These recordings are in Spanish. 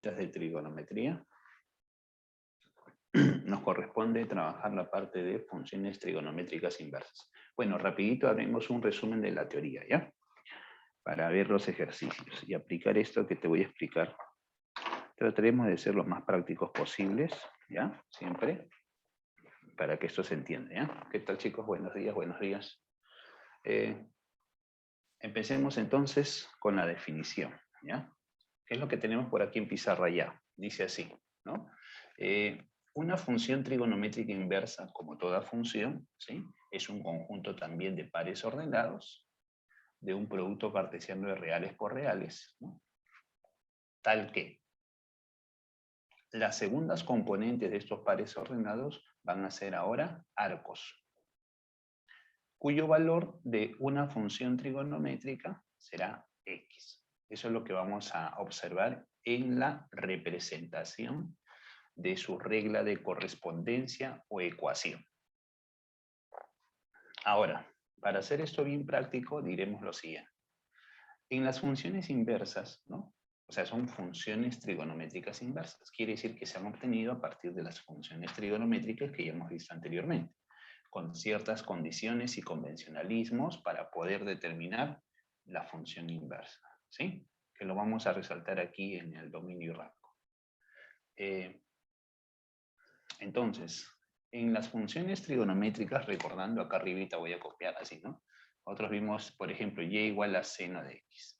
de trigonometría, nos corresponde trabajar la parte de funciones trigonométricas inversas. Bueno, rapidito haremos un resumen de la teoría, ¿ya? Para ver los ejercicios y aplicar esto que te voy a explicar. Trataremos de ser los más prácticos posibles, ¿ya? Siempre, para que esto se entienda, ¿ya? ¿Qué tal, chicos? Buenos días, buenos días. Empecemos entonces con la definición, ¿ya? ¿Qué es lo que tenemos por aquí en pizarra ya? Dice así, ¿no? Una función trigonométrica inversa, como toda función, ¿sí? Es un conjunto también de pares ordenados de un producto cartesiano de reales por reales, ¿no? Tal que las segundas componentes de estos pares ordenados van a ser ahora arcos, cuyo valor de una función trigonométrica será x. Eso es lo que vamos a observar en la representación de su regla de correspondencia o ecuación. Ahora, para hacer esto bien práctico, diremos lo siguiente. En las funciones inversas, ¿no? O sea, son funciones trigonométricas inversas. Quiere decir que se han obtenido a partir de las funciones trigonométricas que ya hemos visto anteriormente, con ciertas condiciones y convencionalismos para poder determinar la función inversa, ¿sí? Que lo vamos a resaltar aquí en el dominio rango. Entonces, en las funciones trigonométricas, recordando acá arribita voy a copiar así, ¿no? Nosotros vimos, por ejemplo, y igual a seno de x.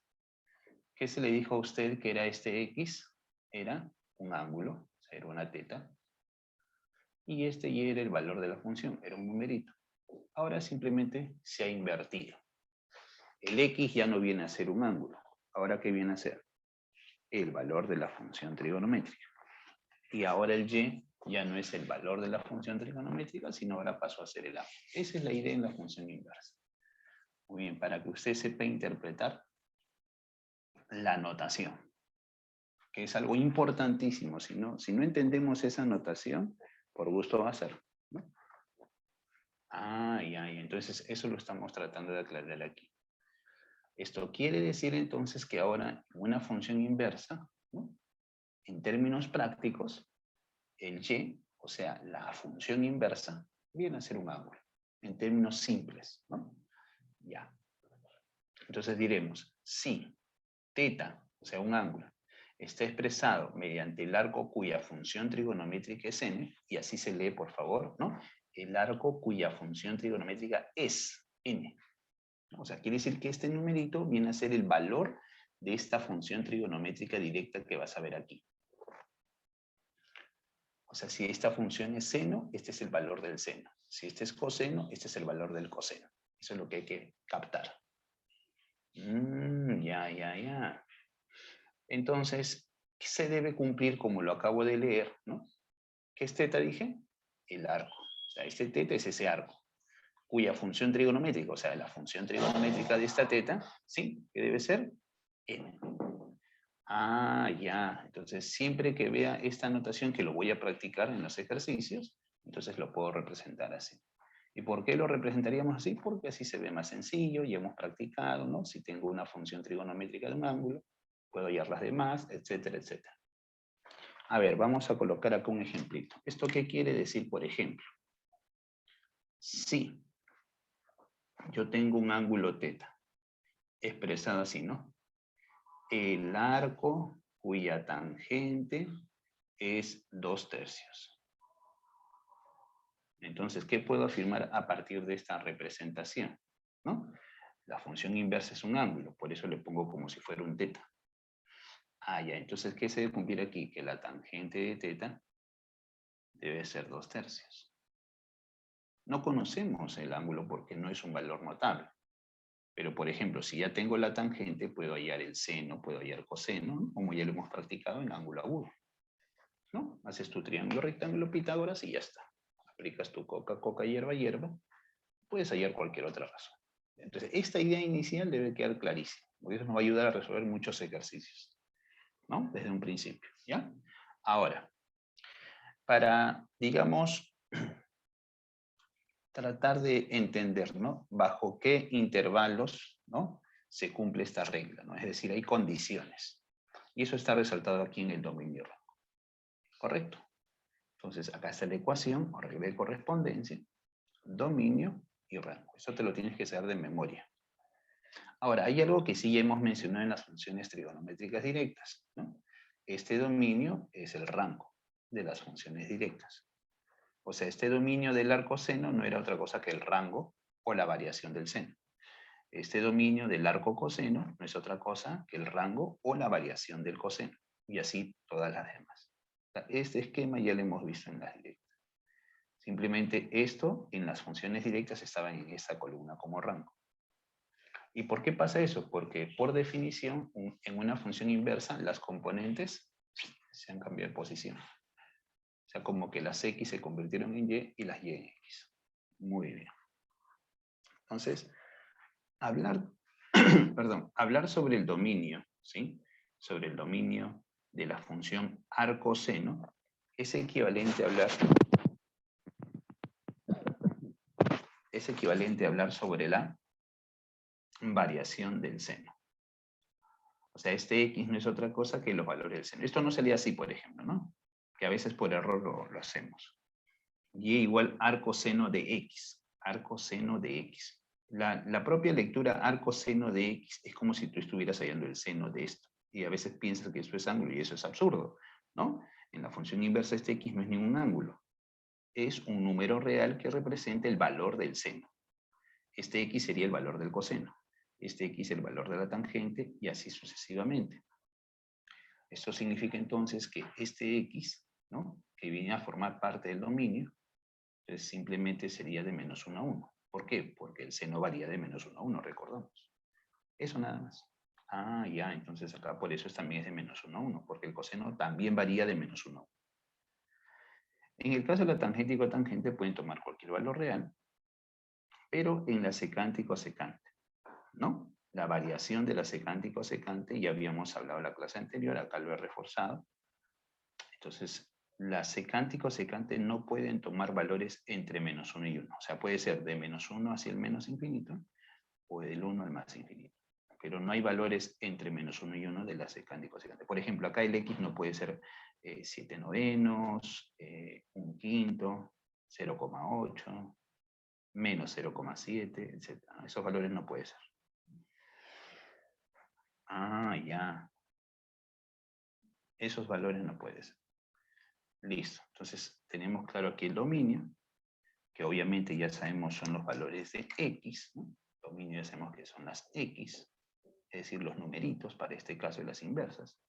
¿Qué se le dijo a usted que era este x? Era un ángulo, o sea, era una teta. Y este y era el valor de la función, era un numerito. Ahora simplemente se ha invertido. El x ya no viene a ser un ángulo. ¿Ahora qué viene a ser? El valor de la función trigonométrica. Y ahora el y ya no es el valor de la función trigonométrica, sino ahora pasó a ser el ángulo. Esa es la idea en la función inversa. Muy bien, para que usted sepa interpretar la notación, que es algo importantísimo. Si no entendemos esa notación, por gusto va a ser, ¿no? Ya. Entonces eso lo estamos tratando de aclarar aquí. Esto quiere decir entonces que ahora una función inversa, ¿no? En términos prácticos, el y, o sea, la función inversa, viene a ser un ángulo, en términos simples, ¿no? Ya. Entonces diremos, si θ, o sea, un ángulo, está expresado mediante el arco cuya función trigonométrica es n, y así se lee, por favor, ¿no? El arco cuya función trigonométrica es n. O sea, quiere decir que este numerito viene a ser el valor de esta función trigonométrica directa que vas a ver aquí. O sea, si esta función es seno, este es el valor del seno. Si este es coseno, este es el valor del coseno. Eso es lo que hay que captar. Ya. Entonces, ¿qué se debe cumplir como lo acabo de leer, ¿no? ¿Qué es θ, dije? El arco. O sea, este θ es ese arco, cuya función trigonométrica, o sea, la función trigonométrica de esta θ, ¿sí? ¿Qué debe ser? N. Ya. Entonces, siempre que vea esta notación, que lo voy a practicar en los ejercicios, entonces lo puedo representar así. ¿Y por qué lo representaríamos así? Porque así se ve más sencillo, y hemos practicado, ¿no? Si tengo una función trigonométrica de un ángulo, puedo hallar las demás, etcétera, etcétera. A ver, vamos a colocar acá un ejemplito. ¿Esto qué quiere decir, por ejemplo? Si yo tengo un ángulo θ, expresado así, ¿no? El arco cuya tangente es 2/3. Entonces, ¿qué puedo afirmar a partir de esta representación? ¿No? La función inversa es un ángulo, por eso le pongo como si fuera un θ. Ya. Entonces, ¿qué se debe cumplir aquí? Que la tangente de θ debe ser 2/3. No conocemos el ángulo porque no es un valor notable. Pero, por ejemplo, si ya tengo la tangente, puedo hallar el seno, puedo hallar coseno, ¿no? Como ya lo hemos practicado en ángulo agudo, ¿no? Haces tu triángulo rectángulo Pitágoras y ya está. Aplicas tu coca, hierba, puedes hallar cualquier otra razón. Entonces, esta idea inicial debe quedar clarísima, porque eso nos va a ayudar a resolver muchos ejercicios, ¿no? Desde un principio, ¿ya? Ahora, para, digamos, tratar de entender, ¿no? Bajo qué intervalos, ¿no? Se cumple esta regla, ¿no? Es decir, hay condiciones. Y eso está resaltado aquí en el dominio rango. ¿Correcto? Entonces, acá está la ecuación o regla de correspondencia, dominio y rango. Eso te lo tienes que saber de memoria. Ahora, hay algo que sí ya hemos mencionado en las funciones trigonométricas directas, ¿no? Este dominio es el rango de las funciones directas. O sea, este dominio del arco seno no era otra cosa que el rango o la variación del seno. Este dominio del arco coseno no es otra cosa que el rango o la variación del coseno. Y así todas las demás. Este esquema ya lo hemos visto en las directas. Simplemente esto en las funciones directas estaba en esta columna como rango. ¿Y por qué pasa eso? Porque por definición, en una función inversa, las componentes se han cambiado de posición. O sea, como que las X se convirtieron en Y y las Y en X. Muy bien. Entonces, hablar, hablar sobre el dominio, ¿sí? Sobre el dominio de la función arcoseno es equivalente a hablar sobre la variación del seno. O sea, este X no es otra cosa que los valores del seno. Esto no salía así, por ejemplo, ¿no? Que a veces por error lo hacemos. Y igual arco seno de X. Arco seno de X. La propia lectura arco seno de X es como si tú estuvieras hallando el seno de esto. Y a veces piensas que eso es ángulo y eso es absurdo, ¿no? En la función inversa este X no es ningún ángulo. Es un número real que representa el valor del seno. Este X sería el valor del coseno. Este X el valor de la tangente y así sucesivamente. Esto significa entonces que este X, ¿no? Que viene a formar parte del dominio, entonces simplemente sería de menos 1 a 1. ¿Por qué? Porque el seno varía de menos 1 a 1, recordamos. Eso nada más. Ah, ya, entonces acá por eso también es de menos 1 a 1, porque el coseno también varía de menos 1 a 1. En el caso de la tangente y cotangente pueden tomar cualquier valor real, pero en la secante y cosecante, ¿no? La variación de la secante y cosecante, ya habíamos hablado en la clase anterior, acá lo he reforzado. Entonces, la secante y cosecante no pueden tomar valores entre menos 1 y 1. O sea, puede ser de menos 1 hacia el menos infinito o del 1 al más infinito. Pero no hay valores entre menos 1 y 1 de la secante y cosecante. Por ejemplo, acá el X no puede ser 7 novenos, 1 quinto, 0,8, menos 0,7, etc. Esos valores no pueden ser. Ah, ya. Esos valores no pueden ser. Listo. Entonces, tenemos claro aquí el dominio, que obviamente ya sabemos son los valores de X, ¿no? Dominio ya sabemos que son las X, es decir, los numeritos, para este caso de las inversas.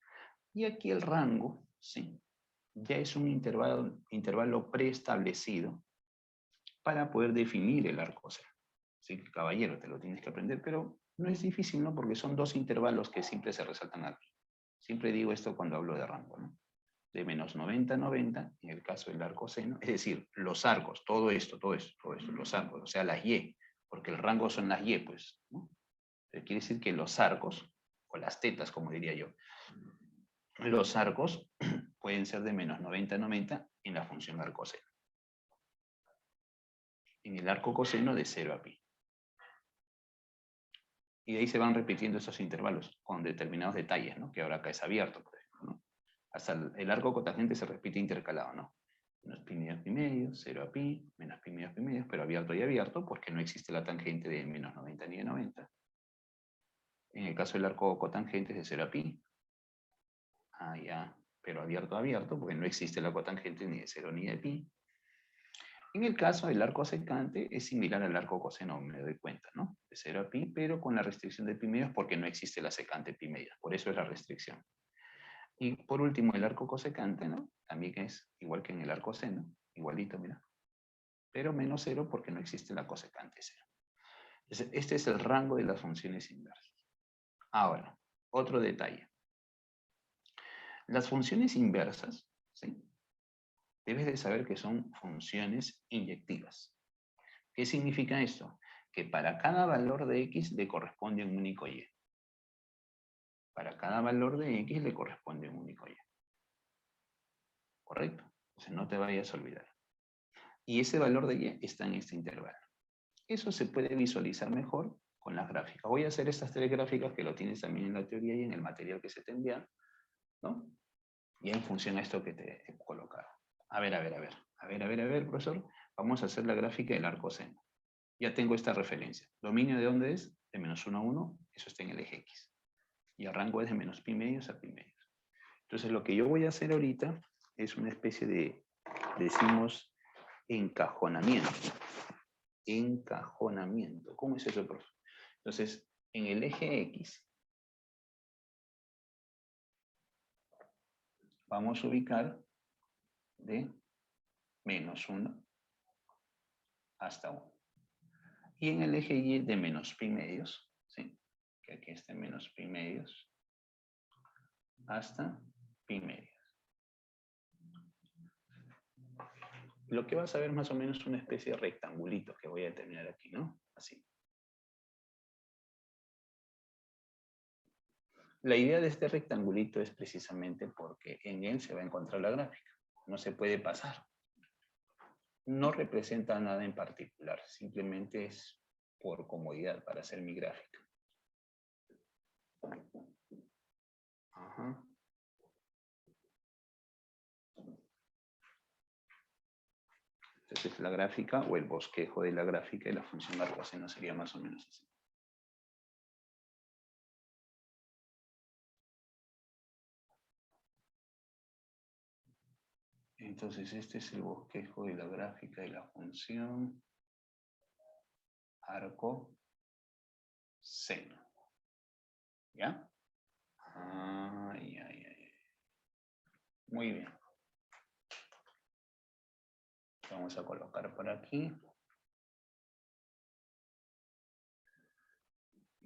Y aquí el rango, ¿sí? Ya es un intervalo preestablecido para poder definir el arco seno. Así que, caballero, te lo tienes que aprender, pero no es difícil, ¿no? Porque son dos intervalos que siempre se resaltan aquí. Siempre digo esto cuando hablo de rango, ¿no? De menos 90 a 90, en el caso del arco seno, es decir, los arcos, todo esto, los arcos, o sea, las Y, porque el rango son las Y, pues, ¿no? Pero quiere decir que los arcos, o las tetas, como diría yo, los arcos pueden ser de menos 90 a 90 en la función arco seno. En el arco coseno de 0 a pi. Y de ahí se van repitiendo esos intervalos con determinados detalles, ¿no? Que ahora acá es abierto, por ejemplo, ¿no? Hasta el arco cotangente se repite intercalado, ¿no? Menos pi medios pi medios, 0 a pi, menos pi medios pi medios, pero abierto y abierto porque no existe la tangente de menos 90 ni de 90. En el caso del arco cotangente es de 0 a pi. Ah, ya, pero abierto a abierto porque no existe la cotangente ni de 0 ni de pi. En el caso del arco secante es similar al arco coseno, me doy cuenta, ¿no? De 0 a pi, pero con la restricción de pi medios porque no existe la secante pi medios. Por eso es la restricción. Y por último, el arco cosecante, ¿no? También es igual que en el arco seno, igualito, mira. Pero menos 0 porque no existe la cosecante 0. Entonces, este es el rango de las funciones inversas. Ahora, otro detalle. Las funciones inversas, ¿sí? Debes de saber que son funciones inyectivas. ¿Qué significa esto? Que para cada valor de X le corresponde un único Y. Para cada valor de X le corresponde un único Y. ¿Correcto? Entonces no te vayas a olvidar. Y ese valor de Y está en este intervalo. Eso se puede visualizar mejor con las gráficas. Voy a hacer estas tres gráficas que lo tienes también en la teoría y en el material que se te envía, ¿no? Y en función a esto que te he colocado. A ver, profesor. Vamos a hacer la gráfica del arco seno. Ya tengo esta referencia. ¿Dominio de dónde es? De menos 1 a 1. Eso está en el eje X. Y el rango es de menos pi medios a pi medios. Entonces, lo que yo voy a hacer ahorita es una especie de, decimos, encajonamiento. Encajonamiento. ¿Cómo es eso, profesor? Entonces, en el eje X, vamos a ubicar de menos 1 hasta 1. Y en el eje Y de menos pi medios, ¿sí? Que aquí está menos pi medios, hasta pi medios. Lo que vas a ver más o menos es una especie de rectangulito que voy a determinar aquí, ¿no? Así. La idea de este rectangulito es precisamente porque en él se va a encontrar la gráfica. No se puede pasar. No representa nada en particular, simplemente es por comodidad para hacer mi gráfica. Ajá. Entonces la gráfica o el bosquejo de la gráfica y la función arcoseno sería más o menos así. Entonces este es el bosquejo de la gráfica y la función arco seno. ¿Ya? Ay, ay, ay. Muy bien. Vamos a colocar por aquí.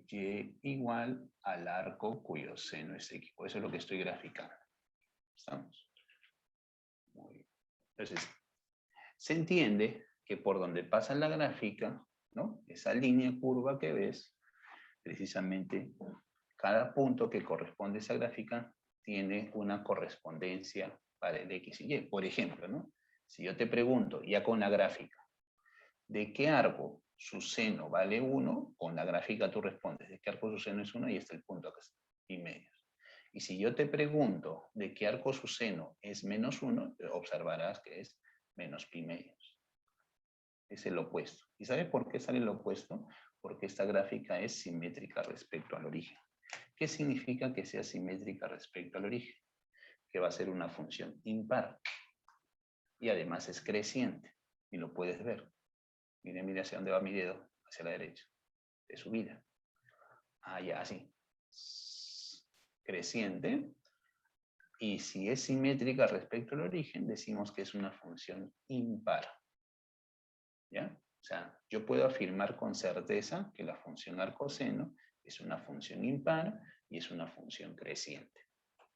Y igual al arco cuyo seno es X. Por eso es lo que estoy graficando. ¿Estamos? Muy bien. Entonces, se entiende que por donde pasa la gráfica, ¿no? Esa línea curva que ves, precisamente cada punto que corresponde a esa gráfica tiene una correspondencia para el X y Y. Por ejemplo, ¿no? Si yo te pregunto, ya con la gráfica, ¿de qué arco su seno vale 1? Con la gráfica tú respondes, ¿de qué arco su seno es 1? Y está el punto acá, pi medios. Y si yo te pregunto, ¿de qué arco su seno es menos 1? Observarás que es menos pi medios. Es el opuesto. ¿Y sabes por qué sale el opuesto? Porque esta gráfica es simétrica respecto al origen. ¿Qué significa que sea simétrica respecto al origen? Que va a ser una función impar. Y además es creciente. Y lo puedes ver. Mire hacia dónde va mi dedo. Hacia la derecha. De subida. Ah, ya, así. Creciente. Y si es simétrica respecto al origen, decimos que es una función impar. ¿Ya? O sea, yo puedo afirmar con certeza que la función arcoseno es una función impar y es una función creciente.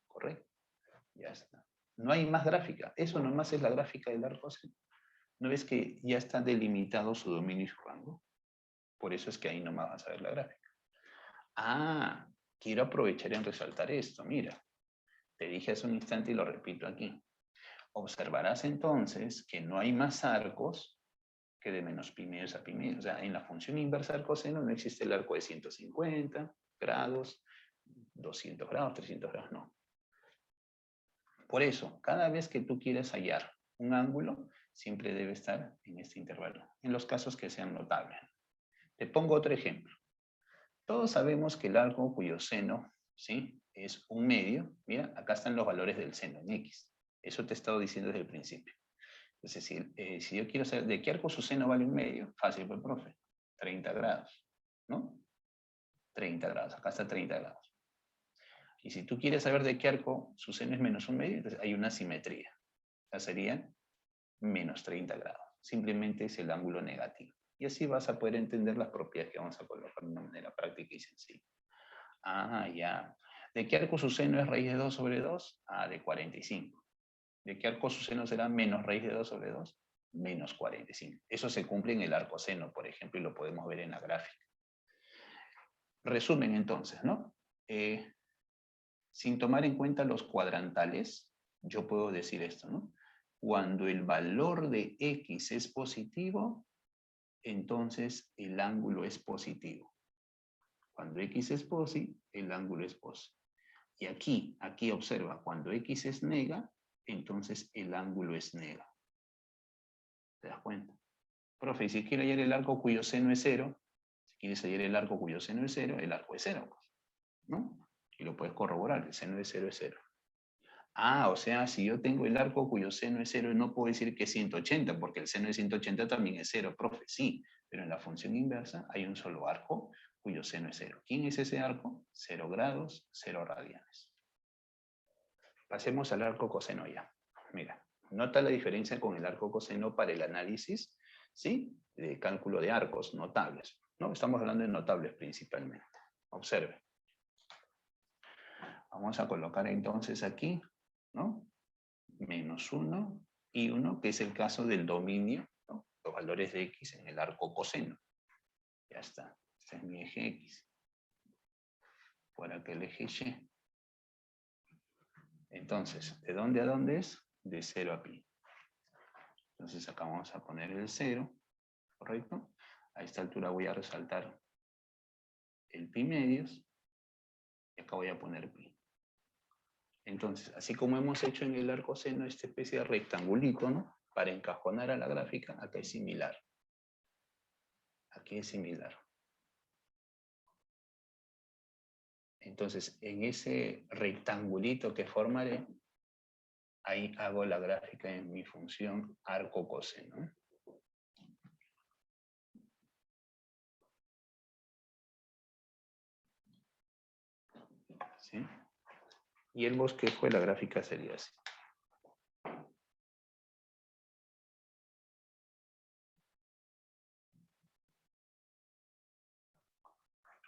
¿Correcto? Ya está. No hay más gráfica. Eso nomás es la gráfica del arcoseno. ¿No ves que ya está delimitado su dominio y su rango? Por eso es que ahí nomás vas a ver la gráfica. Ah, quiero aprovechar en resaltar esto. Mira, te dije hace un instante y lo repito aquí. Observarás entonces que no hay más arcos que de menos pi medios a pi medios. O sea, en la función inversa del coseno no existe el arco de 150 grados, 200 grados, 300 grados, no. Por eso, cada vez que tú quieres hallar un ángulo, siempre debe estar en este intervalo, en los casos que sean notables. Te pongo otro ejemplo. Todos sabemos que el arco cuyo seno, ¿sí?, es un medio. Mira, acá están los valores del seno en X. Eso te he estado diciendo desde el principio. Es decir, si yo quiero saber de qué arco su seno vale un medio, fácil, pues, profe, 30 grados, ¿no? 30 grados, acá está 30 grados. Y si tú quieres saber de qué arco su seno es menos un medio, entonces hay una simetría. O sea, sería menos 30 grados. Simplemente es el ángulo negativo. Y así vas a poder entender las propiedades que vamos a colocar de una manera práctica y sencilla. Ah, ya. ¿De qué arco su seno es raíz de 2 sobre 2? Ah, de 45. ¿De qué arco su seno será menos raíz de 2 sobre 2? Menos 45. Eso se cumple en el arco seno, por ejemplo, y lo podemos ver en la gráfica. Resumen entonces, ¿no? Sin tomar en cuenta los cuadrantales, yo puedo decir esto, ¿no? Cuando el valor de X es positivo, entonces el ángulo es positivo. Cuando X es posi, el ángulo es posi. Y aquí observa, cuando X es nega, entonces el ángulo es nega. ¿Te das cuenta? Profe, y si quiero hallar el arco cuyo seno es 0, si quieres hallar el arco cuyo seno es 0, el arco es 0, pues, ¿no? Y lo puedes corroborar, el seno de 0 es 0. Ah, o sea, si yo tengo el arco cuyo seno es 0, no puedo decir que es 180, porque el seno de 180 también es 0, profe, sí, pero en la función inversa hay un solo arco cuyo seno es 0. ¿Quién es ese arco? 0 grados, 0 radianes. Pasemos al arco coseno ya. Mira, nota la diferencia con el arco coseno para el análisis, ¿sí? De cálculo de arcos notables, ¿no? Estamos hablando de notables principalmente. Observe. Vamos a colocar entonces aquí, ¿no? Menos 1 y 1, que es el caso del dominio, ¿no? Los valores de X en el arco coseno. Ya está. Este es mi eje X. Por acá el eje Y. Entonces, ¿de dónde a dónde es? De 0 a pi. Entonces acá vamos a poner el 0, ¿correcto? A esta altura voy a resaltar el pi medios. Y acá voy a poner pi. Entonces, así como hemos hecho en el arco seno esta especie de rectangulito, ¿no? Para encajonar a la gráfica, acá es similar. Aquí es similar. Entonces, en ese rectangulito que formaré, ahí hago la gráfica en mi función arco coseno. ¿Sí? Y el bosquejo de la gráfica sería así.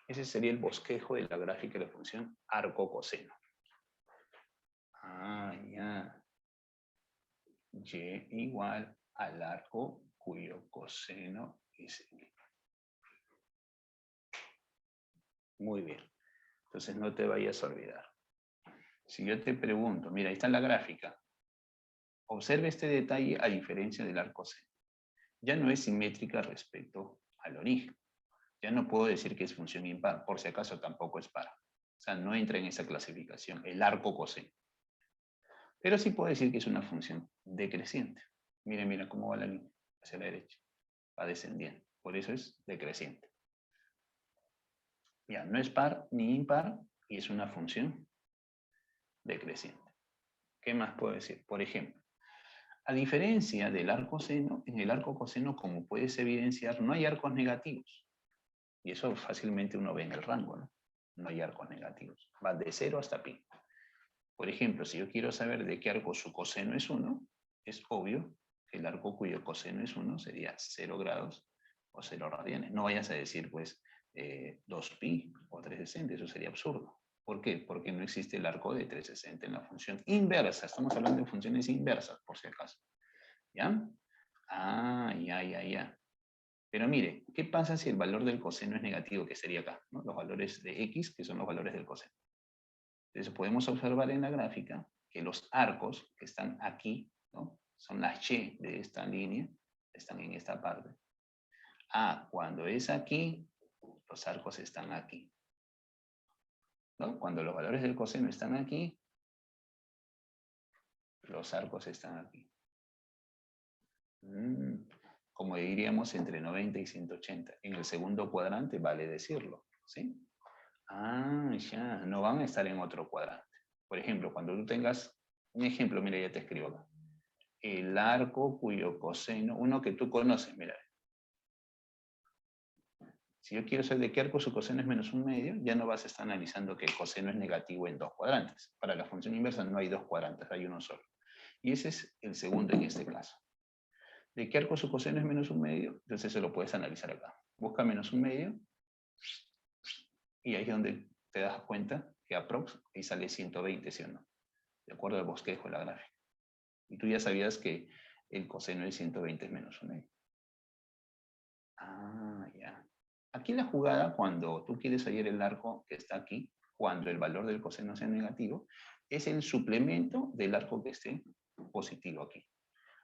Ese sería el bosquejo de la gráfica de la función arco coseno. Ah, ya. Y igual al arco cuyo coseno es el. Muy bien. Entonces no te vayas a olvidar. Si yo te pregunto, mira, ahí está la gráfica. Observe este detalle a diferencia del arco seno. Ya no es simétrica respecto al origen. Ya no puedo decir que es función impar, por si acaso tampoco es par. O sea, no entra en esa clasificación, el arco coseno. Pero sí puedo decir que es una función decreciente. Mira, mira cómo va la línea hacia la derecha. Va descendiendo. Por eso es decreciente. Ya, no es par ni impar y es una función decreciente. ¿Qué más puedo decir? Por ejemplo, a diferencia del arco seno, en el arco coseno, como puedes evidenciar, no hay arcos negativos. Y eso fácilmente uno ve en el rango, ¿no? No hay arcos negativos. Va de 0 hasta pi. Por ejemplo, si yo quiero saber de qué arco su coseno es 1, es obvio que el arco cuyo coseno es 1 sería 0 grados o 0 radianes. No vayas a decir, pues, 2pi o 360, eso sería absurdo. ¿Por qué? Porque no existe el arco de 360 en la función inversa. Estamos hablando de funciones inversas, por si acaso. ¿Ya? Ah, ya. Pero mire, ¿qué pasa si el valor del coseno es negativo, que sería acá, ¿no? Los valores de x, que son los valores del coseno. Entonces podemos observar en la gráfica que los arcos que están aquí, ¿no? Son las y de esta línea, están en esta parte. Ah, cuando es aquí, los arcos están aquí. ¿No? Cuando los valores del coseno están aquí, los arcos están aquí. Como diríamos, entre 90 y 180. En el segundo cuadrante vale decirlo, ¿sí? Ah, ya, no van a estar en otro cuadrante. Por ejemplo, cuando tú tengas un ejemplo, mira, ya te escribo acá. El arco cuyo coseno, uno que tú conoces, mira. Si yo quiero saber de qué arco su coseno es menos un medio, ya no vas a estar analizando que el coseno es negativo en dos cuadrantes. Para la función inversa no hay dos cuadrantes, hay uno solo. Y ese es el segundo en este caso. ¿De qué arco su coseno es menos un medio? Entonces eso lo puedes analizar acá. Busca menos un medio y ahí es donde te das cuenta que aprox ahí sale 120, ¿sí o no? De acuerdo al bosquejo de la gráfica. Y tú ya sabías que el coseno de 120 es menos un medio. Ah, ya. Aquí la jugada, cuando tú quieres hallar el arco que está aquí, cuando el valor del coseno sea negativo, es el suplemento del arco que esté positivo aquí.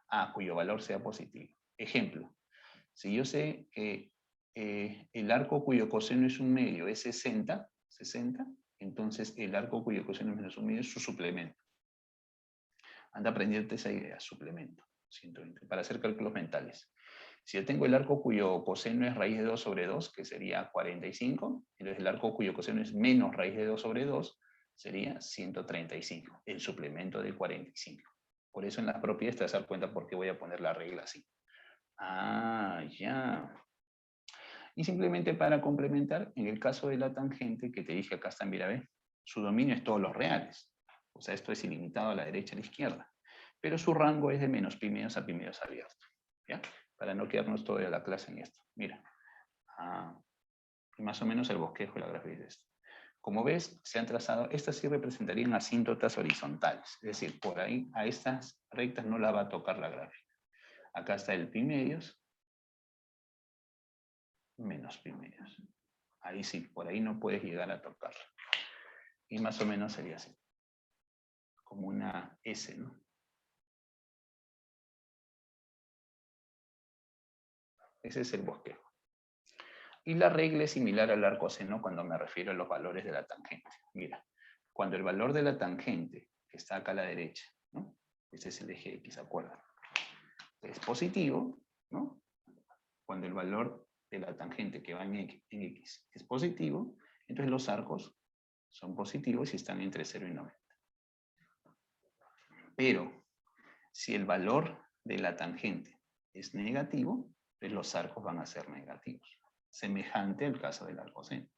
Ah, cuyo valor sea positivo. Ejemplo, si yo sé que el arco cuyo coseno es un medio es 60, Entonces, el arco cuyo coseno es menos 1/2 es su suplemento. Anda a aprenderte esa idea, suplemento. 120, para hacer cálculos mentales. Si yo tengo el arco cuyo coseno es raíz de 2 sobre 2, que sería 45, entonces el arco cuyo coseno es menos raíz de 2 sobre 2, sería 135, el suplemento de 45. Por eso en las propiedades te vas a dar cuenta por qué voy a poner la regla así. Ah, ya. Y simplemente para complementar, en el caso de la tangente, que te dije acá está, mira, ve, su dominio es todos los reales. O sea, esto es ilimitado a la derecha y a la izquierda. Pero su rango es de menos pi medios a pi medios abierto. ¿Ya? Para no quedarnos toda la clase en esto. Mira. Y más o menos el bosquejo y la gráfica es esto. Como ves, se han trazado, estas sí representarían asíntotas horizontales. Es decir, por ahí a estas rectas no la va a tocar la gráfica. Acá está el pi medios menos pi medios. Ahí sí, por ahí no puedes llegar a tocar. Y más o menos sería así. Como una S, ¿no? Ese es el bosquejo. Y la regla es similar al arco seno cuando me refiero a los valores de la tangente. Mira, cuando el valor de la tangente, que está acá a la derecha, ¿no? Ese es el eje X, acuerdan, es positivo, ¿no? Cuando el valor de la tangente que va en X es positivo, entonces los arcos son positivos y están entre 0 y 90. Pero si el valor de la tangente es negativo, pues los arcos van a ser negativos. Semejante al caso del arco seno.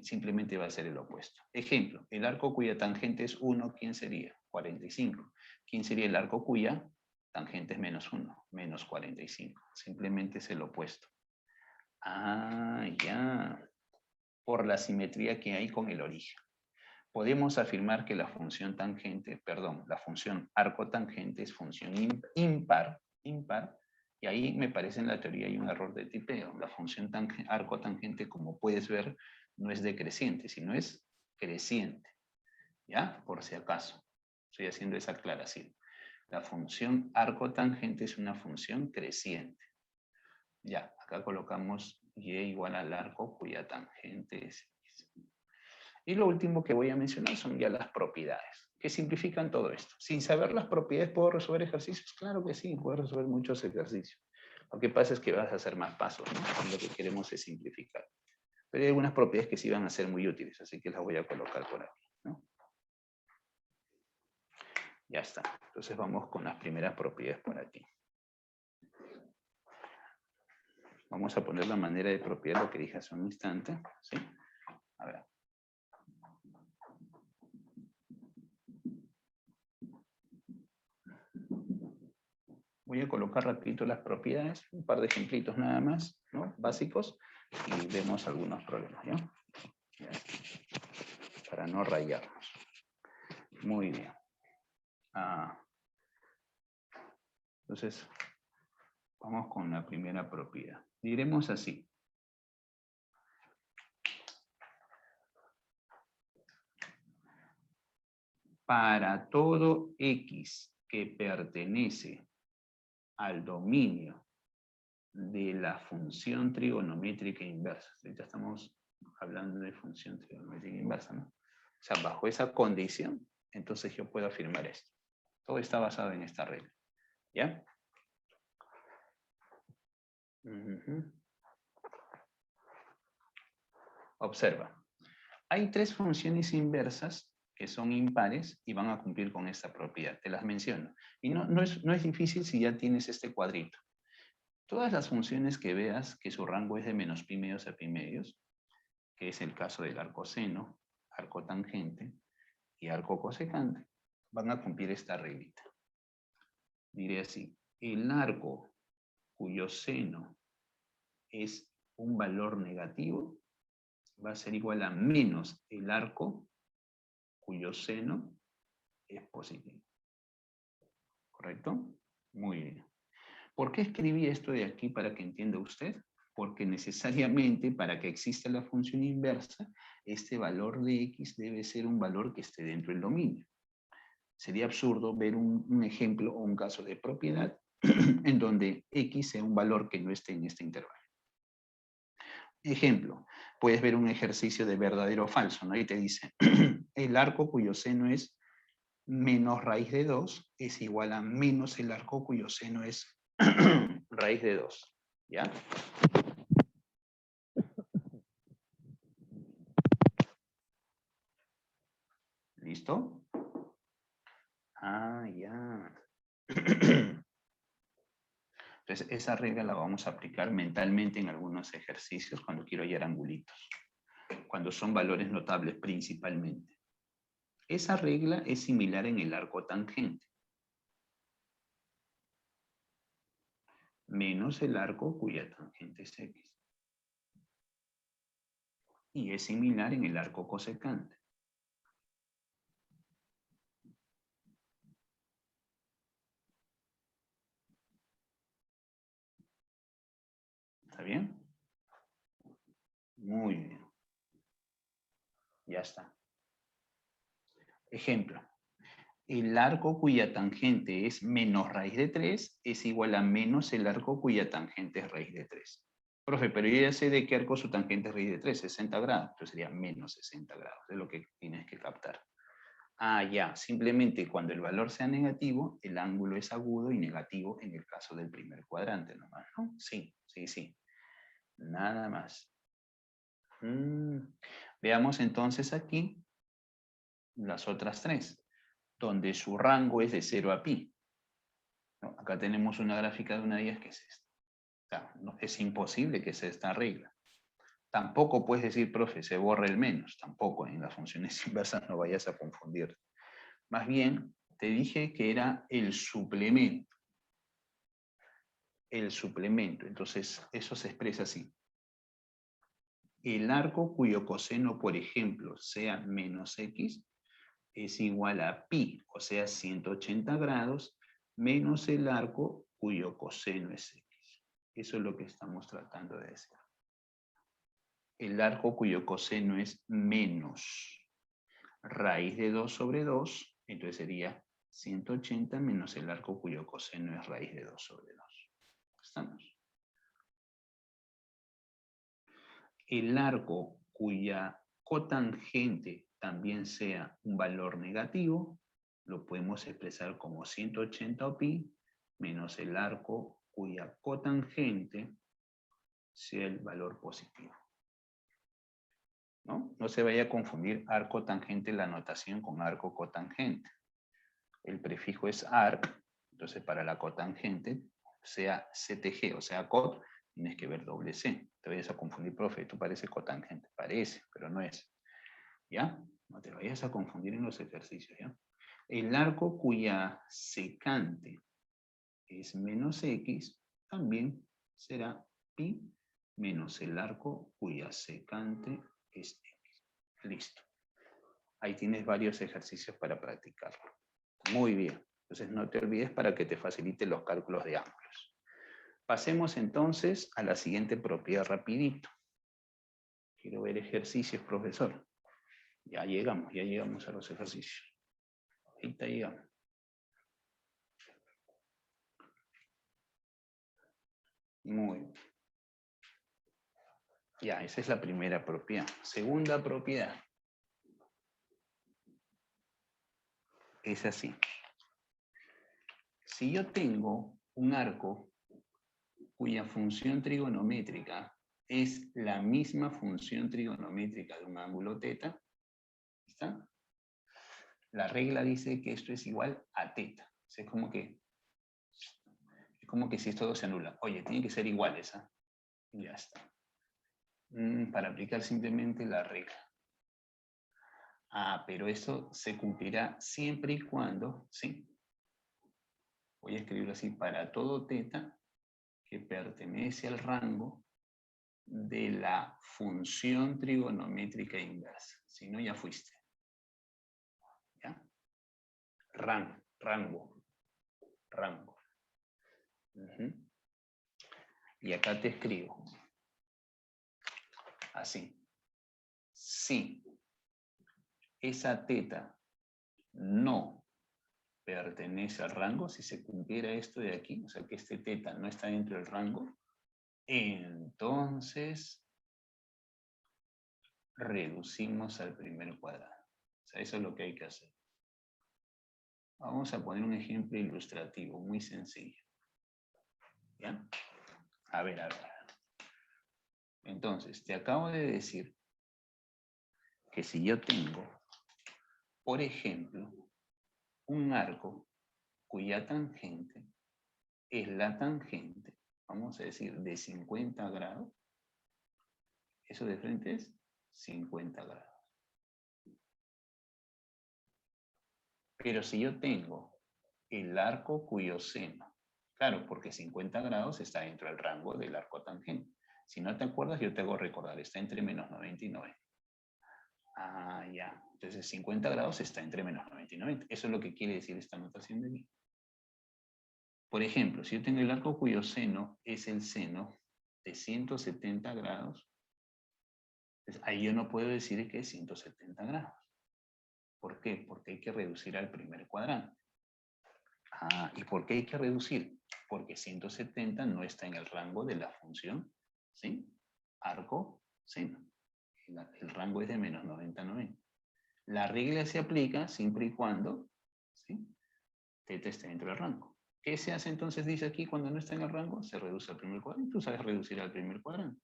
Simplemente va a ser el opuesto. Ejemplo, el arco cuya tangente es 1, ¿quién sería? 45. ¿Quién sería el arco cuya tangente es menos 1? Menos 45. Simplemente es el opuesto. Ah, ya. Por la simetría que hay con el origen. Podemos afirmar que la función tangente, perdón, la función arco tangente es función impar, y ahí me parece en la teoría hay un error de tipeo. La función arco tangente, como puedes ver, no es decreciente, sino es creciente. ¿Ya? Por si acaso. Estoy haciendo esa aclaración. La función arco tangente es una función creciente. Ya, acá colocamos y igual al arco cuya tangente es X. Y lo último que voy a mencionar son ya las propiedades, que simplifican todo esto. Sin saber las propiedades, ¿puedo resolver ejercicios? Claro que sí, puedo resolver muchos ejercicios. Lo que pasa es que vas a hacer más pasos, ¿no? Lo que queremos es simplificar. Pero hay algunas propiedades que sí van a ser muy útiles, así que las voy a colocar por aquí, ¿no? Ya está. Entonces vamos con las primeras propiedades por aquí. Vamos a poner la manera de propiedad, lo que dije hace un instante, ¿sí? A ver. Voy a colocar rapidito las propiedades, un par de ejemplitos nada más, ¿no? Básicos, y vemos algunos problemas, ¿ya? Ya está. Para no rayarnos. Muy bien. Entonces, vamos con la primera propiedad. Diremos así. Para todo X que pertenece al dominio de la función trigonométrica inversa. Ahorita estamos hablando de función trigonométrica inversa, ¿no? O sea, bajo esa condición, entonces yo puedo afirmar esto. Todo está basado en esta regla. ¿Ya? Observa. Hay tres funciones inversas que son impares y van a cumplir con esta propiedad. Te las menciono. Y no es difícil si ya tienes este cuadrito. Todas las funciones que veas que su rango es de menos pi medios a pi medios, que es el caso del arco seno, arco tangente y arco cosecante, van a cumplir esta reglita. Diré así, el arco cuyo seno es un valor negativo va a ser igual a menos el arco cuyo seno es positivo. ¿Correcto? Muy bien. ¿Por qué escribí esto de aquí para que entienda usted? Porque necesariamente para que exista la función inversa, este valor de X debe ser un valor que esté dentro del dominio. Sería absurdo ver un ejemplo o un caso de propiedad en donde X sea un valor que no esté en este intervalo. Ejemplo, puedes ver un ejercicio de verdadero o falso, ¿no? Y te dice, el arco cuyo seno es menos raíz de 2 es igual a menos el arco cuyo seno es raíz de 2. ¿Ya? ¿Listo? Ah, ya. Entonces, esa regla la vamos a aplicar mentalmente en algunos ejercicios cuando quiero hallar angulitos, cuando son valores notables principalmente. Esa regla es similar en el arco tangente. Menos el arco cuya tangente es X. Y es similar en el arco cosecante. ¿Está bien? Muy bien. Ya está. Ejemplo. El arco cuya tangente es menos raíz de 3 es igual a menos el arco cuya tangente es raíz de 3. Profe, pero yo ya sé de qué arco su tangente es raíz de 3, 60 grados. Entonces sería menos 60 grados. Es lo que tienes que captar. Ah, ya. Simplemente cuando el valor sea negativo, el ángulo es agudo y negativo en el caso del primer cuadrante nomás, ¿no? Sí, sí, sí. Nada más. Veamos entonces aquí las otras tres, donde su rango es de 0 a pi. ¿No? Acá tenemos una gráfica de una de ellas que es esta. O sea, no, es imposible que sea esta regla. Tampoco puedes decir, profe, se borra el menos. Tampoco, en las funciones inversas no vayas a confundir. Más bien, te dije que era el suplemento. El suplemento. Entonces, eso se expresa así. El arco cuyo coseno, por ejemplo, sea menos x, es igual a pi, o sea, 180 grados, menos el arco cuyo coseno es x. Eso es lo que estamos tratando de decir. El arco cuyo coseno es menos raíz de 2 sobre 2, entonces sería 180 menos el arco cuyo coseno es raíz de 2 sobre 2. ¿Estamos? El arco cuya cotangente también sea un valor negativo, lo podemos expresar como 180 pi menos el arco cuya cotangente sea el valor positivo. ¿No? No se vaya a confundir arco tangente la notación con arco cotangente. El prefijo es arc, entonces para la cotangente, sea CTG o sea cot, tienes que ver doble C. Te vayas a confundir, profe, esto parece cotangente. Parece, pero no es. ¿Ya? No te vayas a confundir en los ejercicios, ¿ya? El arco cuya secante es menos x, también será pi menos el arco cuya secante es x. Listo. Ahí tienes varios ejercicios para practicarlo. Muy bien. Entonces no te olvides para que te facilite los cálculos de ángulos. Pasemos entonces a la siguiente propiedad rapidito. Quiero ver ejercicios, profesor. Ya llegamos a los ejercicios. Ahorita llegamos. Muy bien. Ya, esa es la primera propiedad. Segunda propiedad. Es así. Si yo tengo un arco cuya función trigonométrica es la misma función trigonométrica de un ángulo teta, ¿está? La regla dice que esto es igual a teta. O sea, es como que si esto se anula. Oye, tiene que ser igual esa. Ya está. Para aplicar simplemente la regla. Ah, pero eso se cumplirá siempre y cuando, ¿sí? Voy a escribirlo así, para todo teta que pertenece al rango de la función trigonométrica inversa. Si no, ya fuiste. ¿Ya? Rango. Y acá te escribo. Así. Si esa teta no pertenece al rango, si se cumpliera esto de aquí, o sea que este teta no está dentro del rango, entonces reducimos al primer cuadrado. O sea, eso es lo que hay que hacer. Vamos a poner un ejemplo ilustrativo, muy sencillo. ¿Ya? A ver. Entonces, te acabo de decir que si yo tengo, por ejemplo, un arco cuya tangente es la tangente, vamos a decir, de 50 grados, eso de frente es 50 grados. Pero si yo tengo el arco cuyo seno, claro, porque 50 grados está dentro del rango del arco tangente. Si no te acuerdas, yo te hago recordar, está entre menos 90 y 90. Ah, ya. Entonces 50 grados está entre menos 90 y 90. Eso es lo que quiere decir esta notación de aquí. Por ejemplo, si yo tengo el arco cuyo seno es el seno de 170 grados, pues ahí yo no puedo decir que es 170 grados. ¿Por qué? Porque hay que reducir al primer cuadrante. Ah, ¿y por qué hay que reducir? Porque 170 no está en el rango de la función, ¿sí? Arco, seno. El rango es de menos 90 a 90. La regla se aplica siempre y cuando, ¿sí? Θ esté dentro del rango. ¿Qué se hace entonces, dice aquí, cuando no está en el rango? Se reduce al primer cuadrante. Tú sabes reducir al primer cuadrante.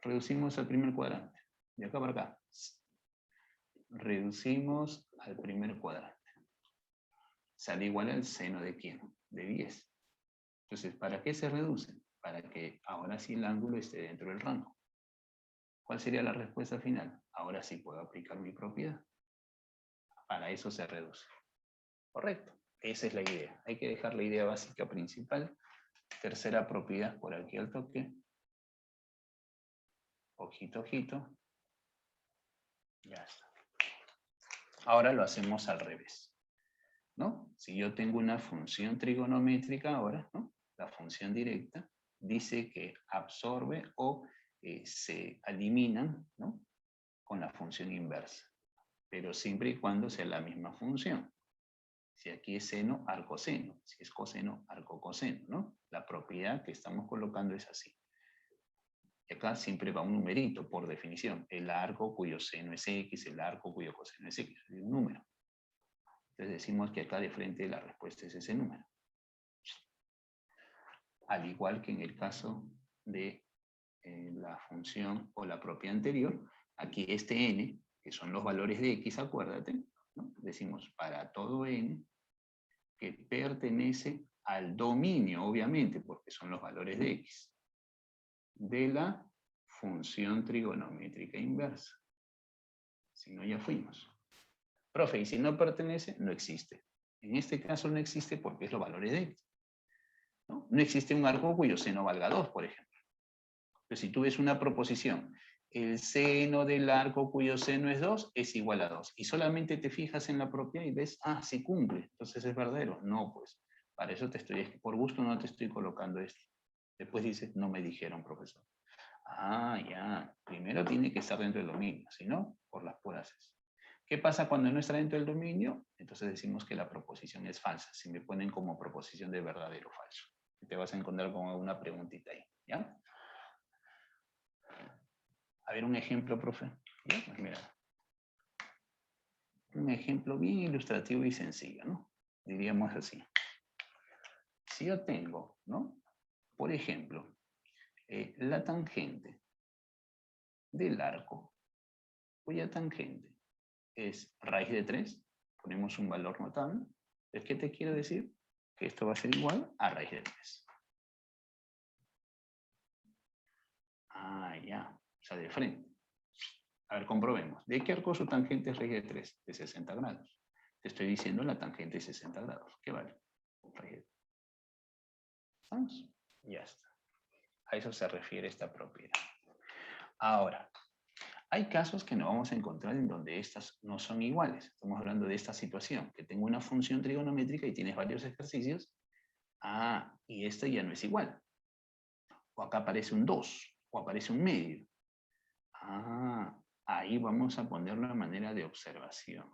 Reducimos al primer cuadrante. De acá para acá. Reducimos al primer cuadrante. Sale igual al seno de ¿quién? De 10. Entonces, ¿para qué se reduce? Para que ahora sí el ángulo esté dentro del rango. ¿Cuál sería la respuesta final? Ahora sí puedo aplicar mi propiedad. Para eso se reduce. Correcto. Esa es la idea. Hay que dejar la idea básica principal. Tercera propiedad por aquí al toque. Ojito, ojito. Ya está. Ahora lo hacemos al revés, ¿no? Si yo tengo una función trigonométrica ahora, ¿no? La función directa dice que absorbe o se eliminan, ¿no? Con la función inversa, pero siempre y cuando sea la misma función. Si aquí es seno, arcoseno. Si es coseno, arcocoseno, ¿no? La propiedad que estamos colocando es así. Y acá siempre va un numerito, por definición. El arco cuyo seno es X, el arco cuyo coseno es X. Es un número. Entonces decimos que acá de frente la respuesta es ese número. Al igual que en el caso de la función o la propiedad anterior, aquí este n, que son los valores de X, acuérdate, ¿no? Decimos para todo n que pertenece al dominio, obviamente, porque son los valores de X, de la función trigonométrica inversa. Si no, ya fuimos. Profe, y si no pertenece, no existe. En este caso no existe porque es los valores de X. No existe un arco cuyo seno valga 2, por ejemplo. Pero si tú ves una proposición, el seno del arco cuyo seno es 2 es igual a 2. Y solamente te fijas en la propiedad y ves, ah, sí cumple, entonces es verdadero. No, pues, para eso te estoy, por gusto no te estoy colocando esto. Después dices, no me dijeron, profesor. Ah, ya, primero tiene que estar dentro del dominio, si no, por las puras. ¿Qué pasa cuando no está dentro del dominio? Entonces decimos que la proposición es falsa, si me ponen como proposición de verdadero o falso. Te vas a encontrar con una preguntita ahí, ¿ya? A ver, un ejemplo, profe. ¿Ya? Pues mira. Un ejemplo bien ilustrativo y sencillo, ¿no? Diríamos así. Si yo tengo, ¿no? Por ejemplo, la tangente del arco, cuya tangente es raíz de 3, ponemos un valor notable. ¿Qué te quiero decir? Que esto va a ser igual a raíz de 3. Ah, ya. O sea, de frente. A ver, comprobemos. ¿De qué arco su tangente es raíz de 3? De 60 grados. Te estoy diciendo la tangente de 60 grados. ¿Qué vale? Raíz de 3. ¿Estamos? Ya está. A eso se refiere esta propiedad. Ahora, hay casos que no vamos a encontrar en donde estas no son iguales. Estamos hablando de esta situación, que tengo una función trigonométrica y tienes varios ejercicios. Ah, y esta ya no es igual. O acá aparece un 2, o aparece un medio. Ah, ahí vamos a ponerlo de manera de observación.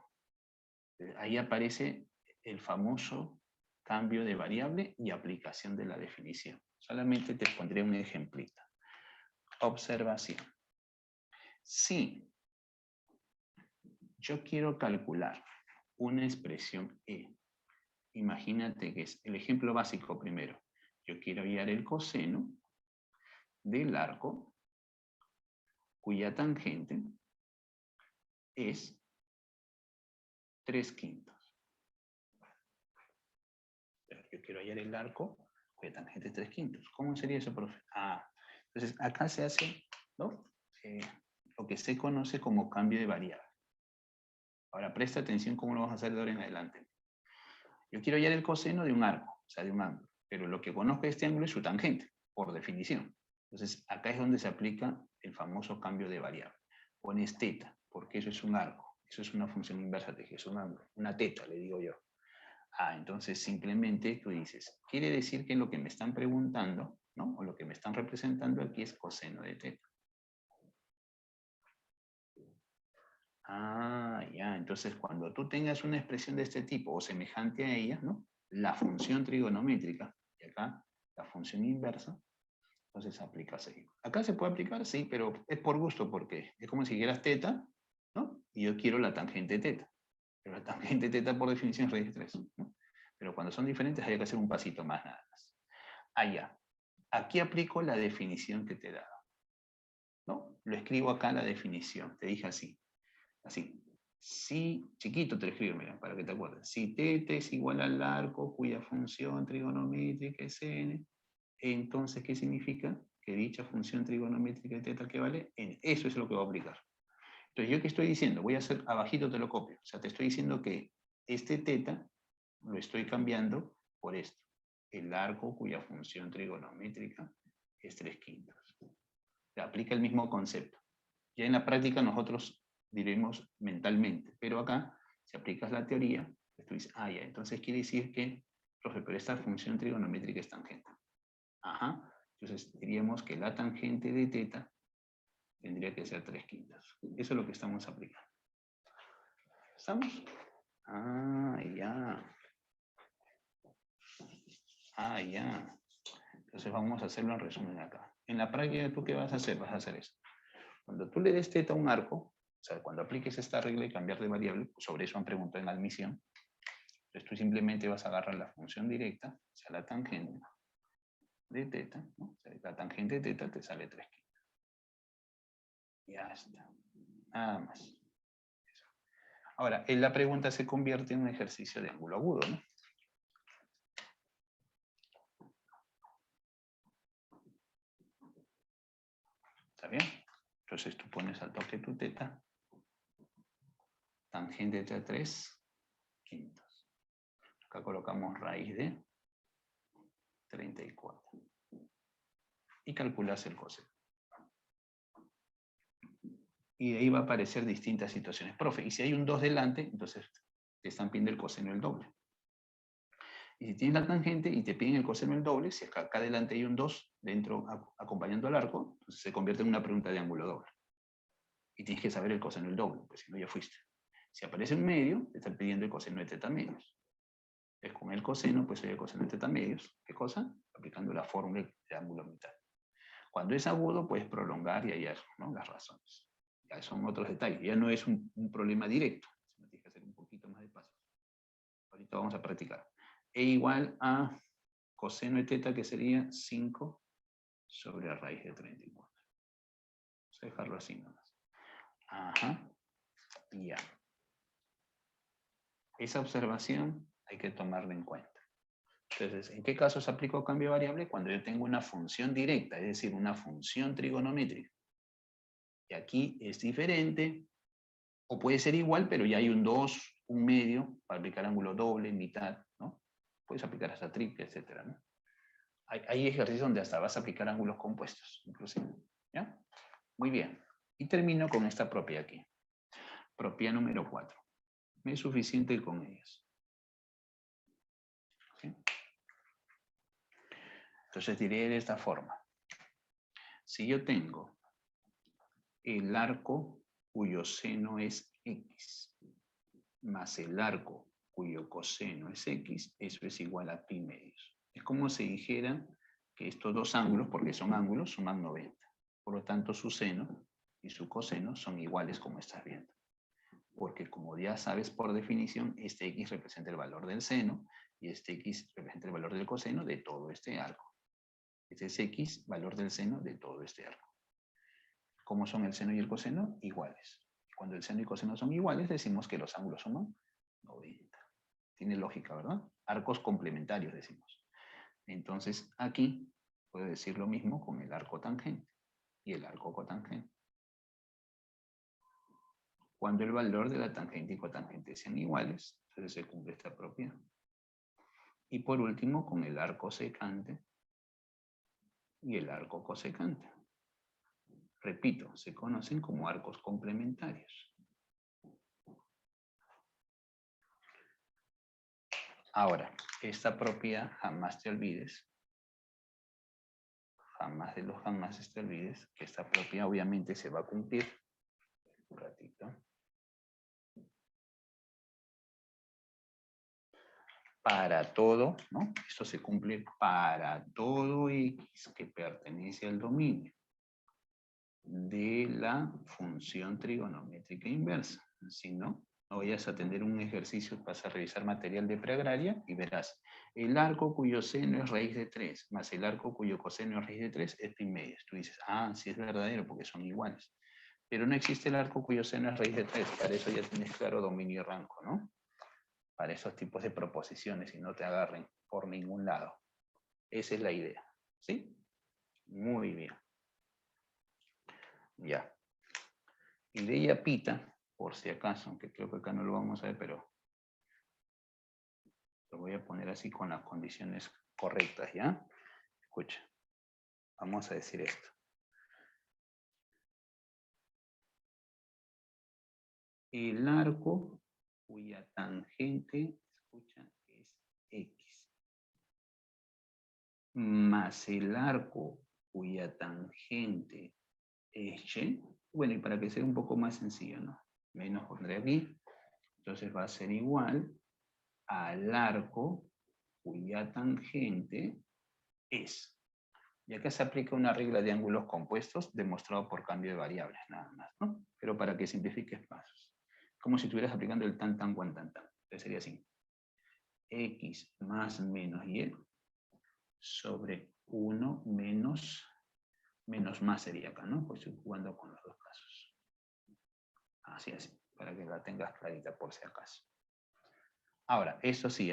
Ahí aparece el famoso cambio de variable y aplicación de la definición. Solamente te pondré un ejemplito. Observación. Si yo quiero calcular una expresión E, imagínate que es el ejemplo básico primero. Yo quiero hallar el coseno del arco cuya tangente es 3/5. Yo quiero hallar el arco cuya tangente es 3/5. ¿Cómo sería eso, profe? Entonces acá se hace, ¿no? Lo que se conoce como cambio de variable. Ahora presta atención cómo lo vamos a hacer de ahora en adelante. Yo quiero hallar el coseno de un arco, o sea, de un ángulo, pero lo que conozco de este ángulo es su tangente, por definición. Entonces acá es donde se aplica el famoso cambio de variable. Pones teta, porque eso es un arco, eso es una función inversa de que es un ángulo, una teta, le digo yo. Entonces simplemente tú dices, quiere decir que lo que me están preguntando, ¿no? O lo que me están representando aquí es coseno de teta. Ya, entonces cuando tú tengas una expresión de este tipo o semejante a ella, ¿no? La función trigonométrica, y acá la función inversa, entonces aplicas ahí. Acá se puede aplicar, sí, pero es por gusto, porque es como si quieras teta, ¿no? Y yo quiero la tangente teta. Pero la tangente teta por definición es raíz de 3, ¿no? Pero cuando son diferentes hay que hacer un pasito más nada más. Ya. Aquí aplico la definición que te he dado, ¿no? Lo escribo acá la definición, te dije así. Así. Si, chiquito te lo escribo, mira, para que te acuerdes. Si teta es igual al arco cuya función trigonométrica es n, entonces, ¿qué significa? Que dicha función trigonométrica de teta que vale n. Eso es lo que voy a aplicar. Entonces, ¿yo qué estoy diciendo? Voy a hacer, abajito te lo copio. O sea, te estoy diciendo que este teta lo estoy cambiando por esto. El arco cuya función trigonométrica es 3/5. Se aplica el mismo concepto. Ya en la práctica nosotros diremos mentalmente, pero acá, si aplicas la teoría, tú dices, ya, entonces quiere decir que, profe, pero esta función trigonométrica es tangente. Entonces diríamos que la tangente de teta tendría que ser 3/5. Eso es lo que estamos aplicando. ¿Estamos? Ya. Ya. Entonces vamos a hacerlo en resumen acá. En la práctica, ¿tú qué vas a hacer? Vas a hacer esto. Cuando tú le des teta a un arco, o sea, cuando apliques esta regla y cambiar de variable, pues sobre eso han preguntado en la admisión, entonces tú simplemente vas a agarrar la función directa, o sea, la tangente de teta, ¿no? O sea, la tangente de teta te sale 3/5. Ya está. Nada más. Ahora, en la pregunta se convierte en un ejercicio de ángulo agudo, ¿no? ¿Está bien? Entonces tú pones al toque tu teta, tangente de 3/5. Acá colocamos raíz de 34. Y calculas el coseno. Y de ahí va a aparecer distintas situaciones. Profe, y si hay un 2 delante, entonces te están pidiendo el coseno el doble. Y si tienes la tangente y te piden el coseno el doble, si acá adelante hay un 2 dentro acompañando al arco, entonces se convierte en una pregunta de ángulo doble. Y tienes que saber el coseno el doble, pues si no ya fuiste. Si aparece en medio, te están pidiendo el coseno de teta medios. Es con el coseno, pues soy el coseno de teta medios. ¿Qué cosa? Aplicando la fórmula de ángulo mitad. Cuando es agudo, puedes prolongar y hallar, ¿no?, las razones. Ya son otros detalles. Ya no es un problema directo. Sino tienes que hacer un poquito más de pasos. Ahorita vamos a practicar. E igual a coseno de teta, que sería 5 sobre raíz de 34. Vamos a dejarlo así nomás. Ya. Esa observación hay que tomarla en cuenta. Entonces, ¿en qué casos aplico cambio de variable? Cuando yo tengo una función directa, es decir, una función trigonométrica. Y aquí es diferente, o puede ser igual, pero ya hay un 2, un medio, para aplicar ángulo doble, mitad, ¿no? Puedes aplicar hasta triple, etc., ¿no? Hay ejercicios donde hasta vas a aplicar ángulos compuestos, inclusive. ¿Ya? Muy bien. Y termino con esta propiedad aquí. Propiedad número 4. Me es suficiente con ellas. ¿Sí? Entonces diré de esta forma. Si yo tengo el arco cuyo seno es X, más el arco cuyo coseno es X, eso es igual a pi medios. Es como si dijera que estos dos ángulos, porque son ángulos, suman 90. Por lo tanto, su seno y su coseno son iguales como estás viendo. Porque como ya sabes por definición, este x representa el valor del seno y este x representa el valor del coseno de todo este arco. Este es x, valor del seno de todo este arco. ¿Cómo son el seno y el coseno? Iguales. Cuando el seno y coseno son iguales, decimos que los ángulos suman 90. Tiene lógica, ¿verdad? Arcos complementarios, decimos. Entonces, aquí puedo decir lo mismo con el arco tangente y el arco cotangente. Cuando el valor de la tangente y cotangente sean iguales, entonces se cumple esta propiedad. Y por último, con el arco secante y el arco cosecante. Repito, se conocen como arcos complementarios. Ahora, esta propiedad jamás te olvides, jamás de los jamás te olvides, que esta propiedad obviamente se va a cumplir. Un ratito. Para todo, ¿no? Esto se cumple para todo x que pertenece al dominio de la función trigonométrica inversa. Si no, no vayas a tener un ejercicio, vas a revisar material de preagraria y verás el arco cuyo seno es raíz de 3 más el arco cuyo coseno es raíz de 3 es pi medias. Tú dices, ah, sí es verdadero porque son iguales. Pero no existe el arco cuyo seno es raíz de 3. Para eso ya tienes claro dominio y rango, ¿no? Para esos tipos de proposiciones y no te agarren por ningún lado. Esa es la idea. ¿Sí? Muy bien. Ya. Y de ella pita, por si acaso, aunque creo que acá no lo vamos a ver, pero lo voy a poner así con las condiciones correctas, ¿ya? Escucha. Vamos a decir esto. El arco cuya tangente, escucha, es X. Más el arco cuya tangente es Y. Bueno, y para que sea un poco más sencillo, ¿no? Menos pondré aquí. Entonces va a ser igual al arco cuya tangente es. Y acá se aplica una regla de ángulos compuestos demostrado por cambio de variables, nada más, ¿no? Pero para que simplifiques pasos. Como si estuvieras aplicando el tan, tan, cuan, tan, tan. Entonces sería así. X más menos Y sobre 1 menos más sería acá, ¿no? Pues estoy jugando con los dos casos. Así, para que la tengas clarita por si acaso. Ahora, eso sí,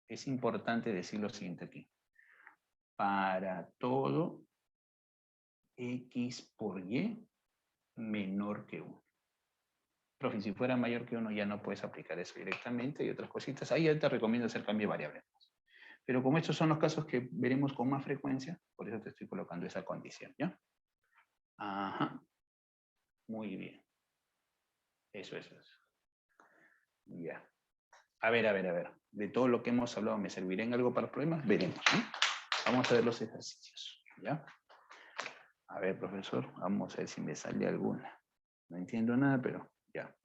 es importante decir lo siguiente aquí. Para todo X por Y menor que 1. Profe, si fuera mayor que 1 ya no puedes aplicar eso directamente y otras cositas. Ahí ya te recomiendo hacer cambio de variable. Pero como estos son los casos que veremos con más frecuencia, por eso te estoy colocando esa condición, ¿ya? Ajá. Muy bien. Eso. Ya. A ver. De todo lo que hemos hablado, ¿me servirá en algo para los problemas? Veremos, ¿no? Vamos a ver los ejercicios, ¿ya? A ver, profesor, vamos a ver si me sale alguna. No entiendo nada, pero ya.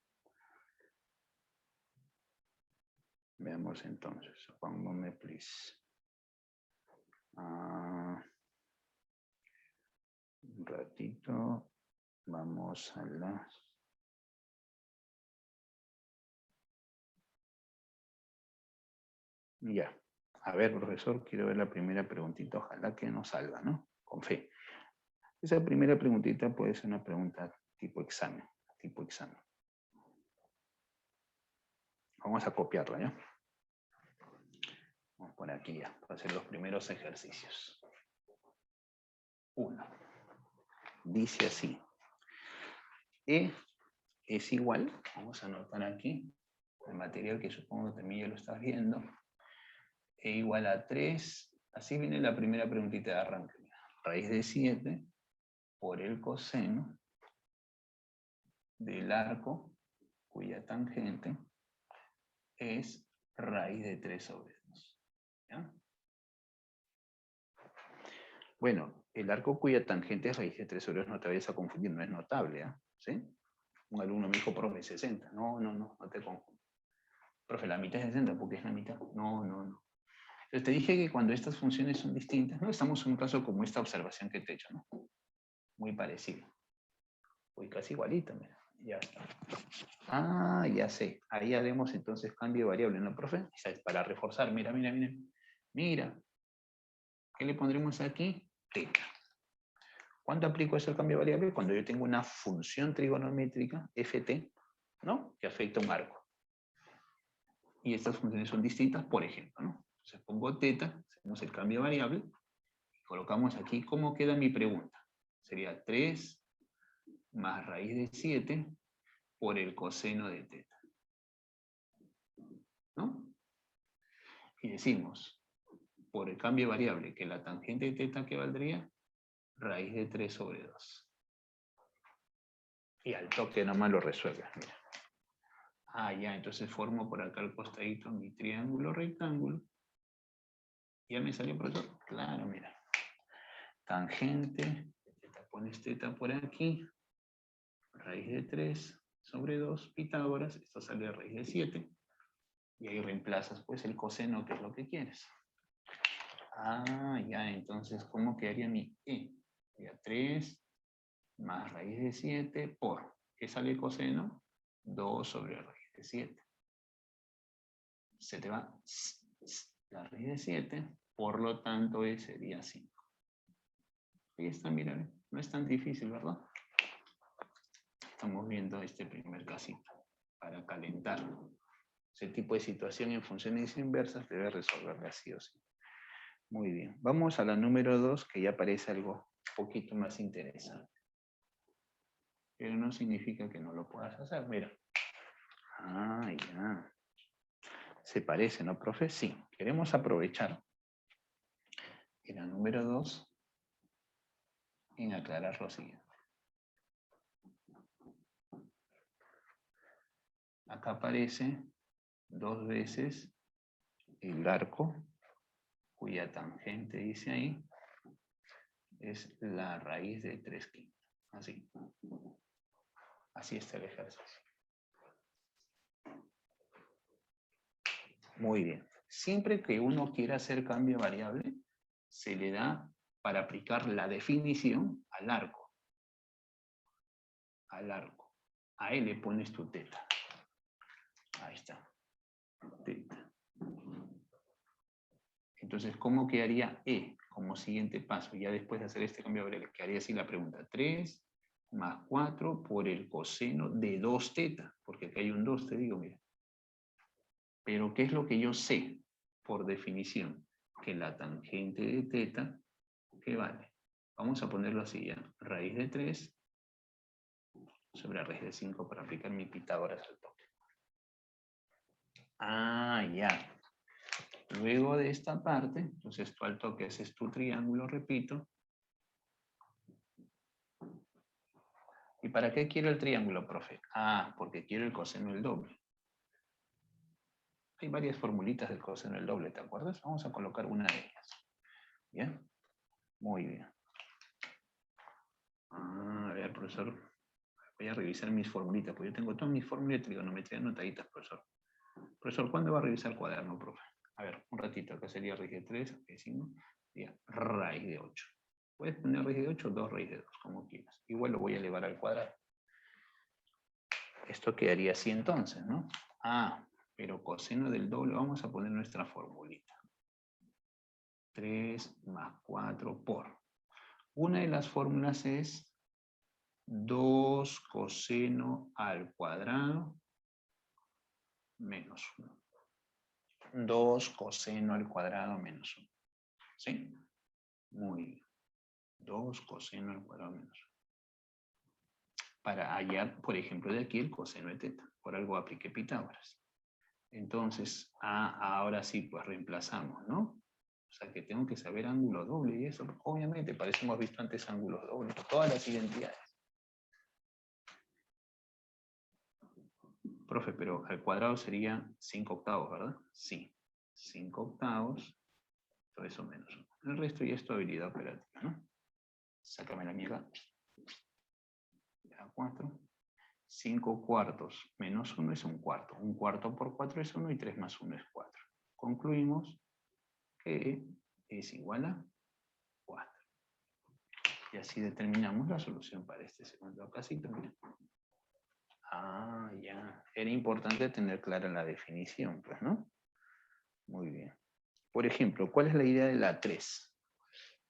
Veamos entonces. One moment, please. Un ratito. Vamos a las... Ya. A ver, profesor, quiero ver la primera preguntita. Ojalá que nos salga, ¿no? Con fe. Esa primera preguntita puede ser una pregunta tipo examen. Vamos a copiarla, ¿ya? Vamos por aquí ya, para hacer los primeros ejercicios. 1. Dice así. E es igual, vamos a anotar aquí, el material que supongo que también ya lo estás viendo. E igual a 3, así viene la primera preguntita de arranque. Raíz de 7 por el coseno del arco cuya tangente es raíz de 3 sobre 2. ¿Ya? Bueno, el arco cuya tangente es raíz de 3 sobre 2, no te vayas a confundir, no es notable, ¿eh? ¿Sí? Un alumno me dijo, profe, 60. No te confundas. Profe, la mitad es 60, porque es la mitad. No. Entonces te dije que cuando estas funciones son distintas, no estamos en un caso como esta observación que te he hecho, ¿no? Muy parecido. Uy, casi igualito, mira. Ya está. Ah, ya sé. Ahí haremos entonces cambio de variable, ¿no, profe? Esa es para reforzar. Mira, mira, mira. Mira. ¿Qué le pondremos aquí? Teta. ¿Cuándo aplico eso al cambio de variable? Cuando yo tengo una función trigonométrica, ft, ¿no? Que afecta a un arco. Y estas funciones son distintas, por ejemplo, ¿no? Entonces pongo teta, hacemos el cambio de variable, y colocamos aquí, ¿cómo queda mi pregunta? Sería 3 más raíz de 7 por el coseno de teta. ¿No? Y decimos, por el cambio de variable, que la tangente de teta, ¿qué valdría? Raíz de 3 sobre 2. Y al toque nomás lo resuelves, mira. Ah, ya, entonces formo por acá al costadito mi triángulo rectángulo. ¿Ya me salió, profesor? Claro, mira. Tangente, pones teta por aquí, raíz de 3 sobre 2, Pitágoras, esto sale a raíz de 7, y ahí reemplazas pues el coseno, que es lo que quieres. Ah, ya, entonces, ¿cómo quedaría mi E? Sería 3 más raíz de 7 por, ¿qué sale el coseno? 2 sobre raíz de 7. Se te va la raíz de 7, por lo tanto E sería 5. Ahí está, mira, no es tan difícil, ¿verdad? Estamos viendo este primer casito para calentar. Ese tipo de situación en funciones inversas debe resolverla sí o sí. Muy bien. Vamos a la número 2, que ya parece algo un poquito más interesante. Pero no significa que no lo puedas hacer. Mira. Ah, ya. Se parece, ¿no, profe? Sí. Queremos aprovechar en la número 2 en aclarar lo siguiente. Acá aparece 2 veces el arco, cuya tangente dice ahí, es la raíz de 3/5. Así. Así está el ejercicio. Muy bien. Siempre que uno quiera hacer cambio de variable, se le da para aplicar la definición al arco. Al arco. A él le pones tu teta. Ahí está. Teta. Entonces, ¿cómo quedaría E como siguiente paso? Ya después de hacer este cambio de variable, quedaría así la pregunta. 3 más 4 por el coseno de 2 teta. Porque acá hay un 2, te digo, mira. Pero, ¿qué es lo que yo sé por definición? Que la tangente de teta, ¿qué vale? Vamos a ponerlo así ya. Raíz de 3 sobre raíz de 5 para aplicar mi Pitágoras al toque. Ah, ya. Luego de esta parte, entonces tú al toque haces tu triángulo, repito. ¿Y para qué quiero el triángulo, profe? Ah, porque quiero el coseno del doble. Hay varias formulitas del coseno del doble, ¿te acuerdas? Vamos a colocar una de ellas. ¿Bien? Muy bien. Ah, a ver, profesor. Voy a revisar mis formulitas, porque yo tengo todas mis fórmulas de trigonometría anotaditas, profesor. Profesor, ¿cuándo va a revisar el cuaderno, profe? A ver, un ratito, acá sería raíz de 3, aquí 5, sería raíz de 8. Puedes poner raíz de 8 o 2 raíz de 2, como quieras. Igual lo voy a elevar al cuadrado. Esto quedaría así entonces, ¿no? Ah, pero coseno del doble, vamos a poner nuestra formulita. 3 más 4 por. Una de las fórmulas es 2 coseno al cuadrado menos 1. 2 coseno al cuadrado menos 1. ¿Sí? Muy bien. 2 coseno al cuadrado menos 1. Para hallar, por ejemplo, de aquí el coseno de teta. Por algo apliqué Pitágoras. Entonces, ahora sí, pues reemplazamos, ¿no? O sea que tengo que saber ángulo doble y eso, obviamente, para eso hemos visto antes ángulos dobles, todas las identidades. Profe, pero al cuadrado sería 5 octavos, ¿verdad? Sí. 5 octavos, todo eso menos 1. El resto ya es tu habilidad operativa, ¿no? Sácame la mierda. 4. 5 cuartos menos 1 es un cuarto. Un cuarto por 4 es 1 y 3 más 1 es 4. Concluimos que es igual a 4. Y así determinamos la solución para este segundo casito. Mira. Ah, ya. Era importante tener clara la definición, pues, ¿no? Muy bien. Por ejemplo, ¿cuál es la idea de la 3?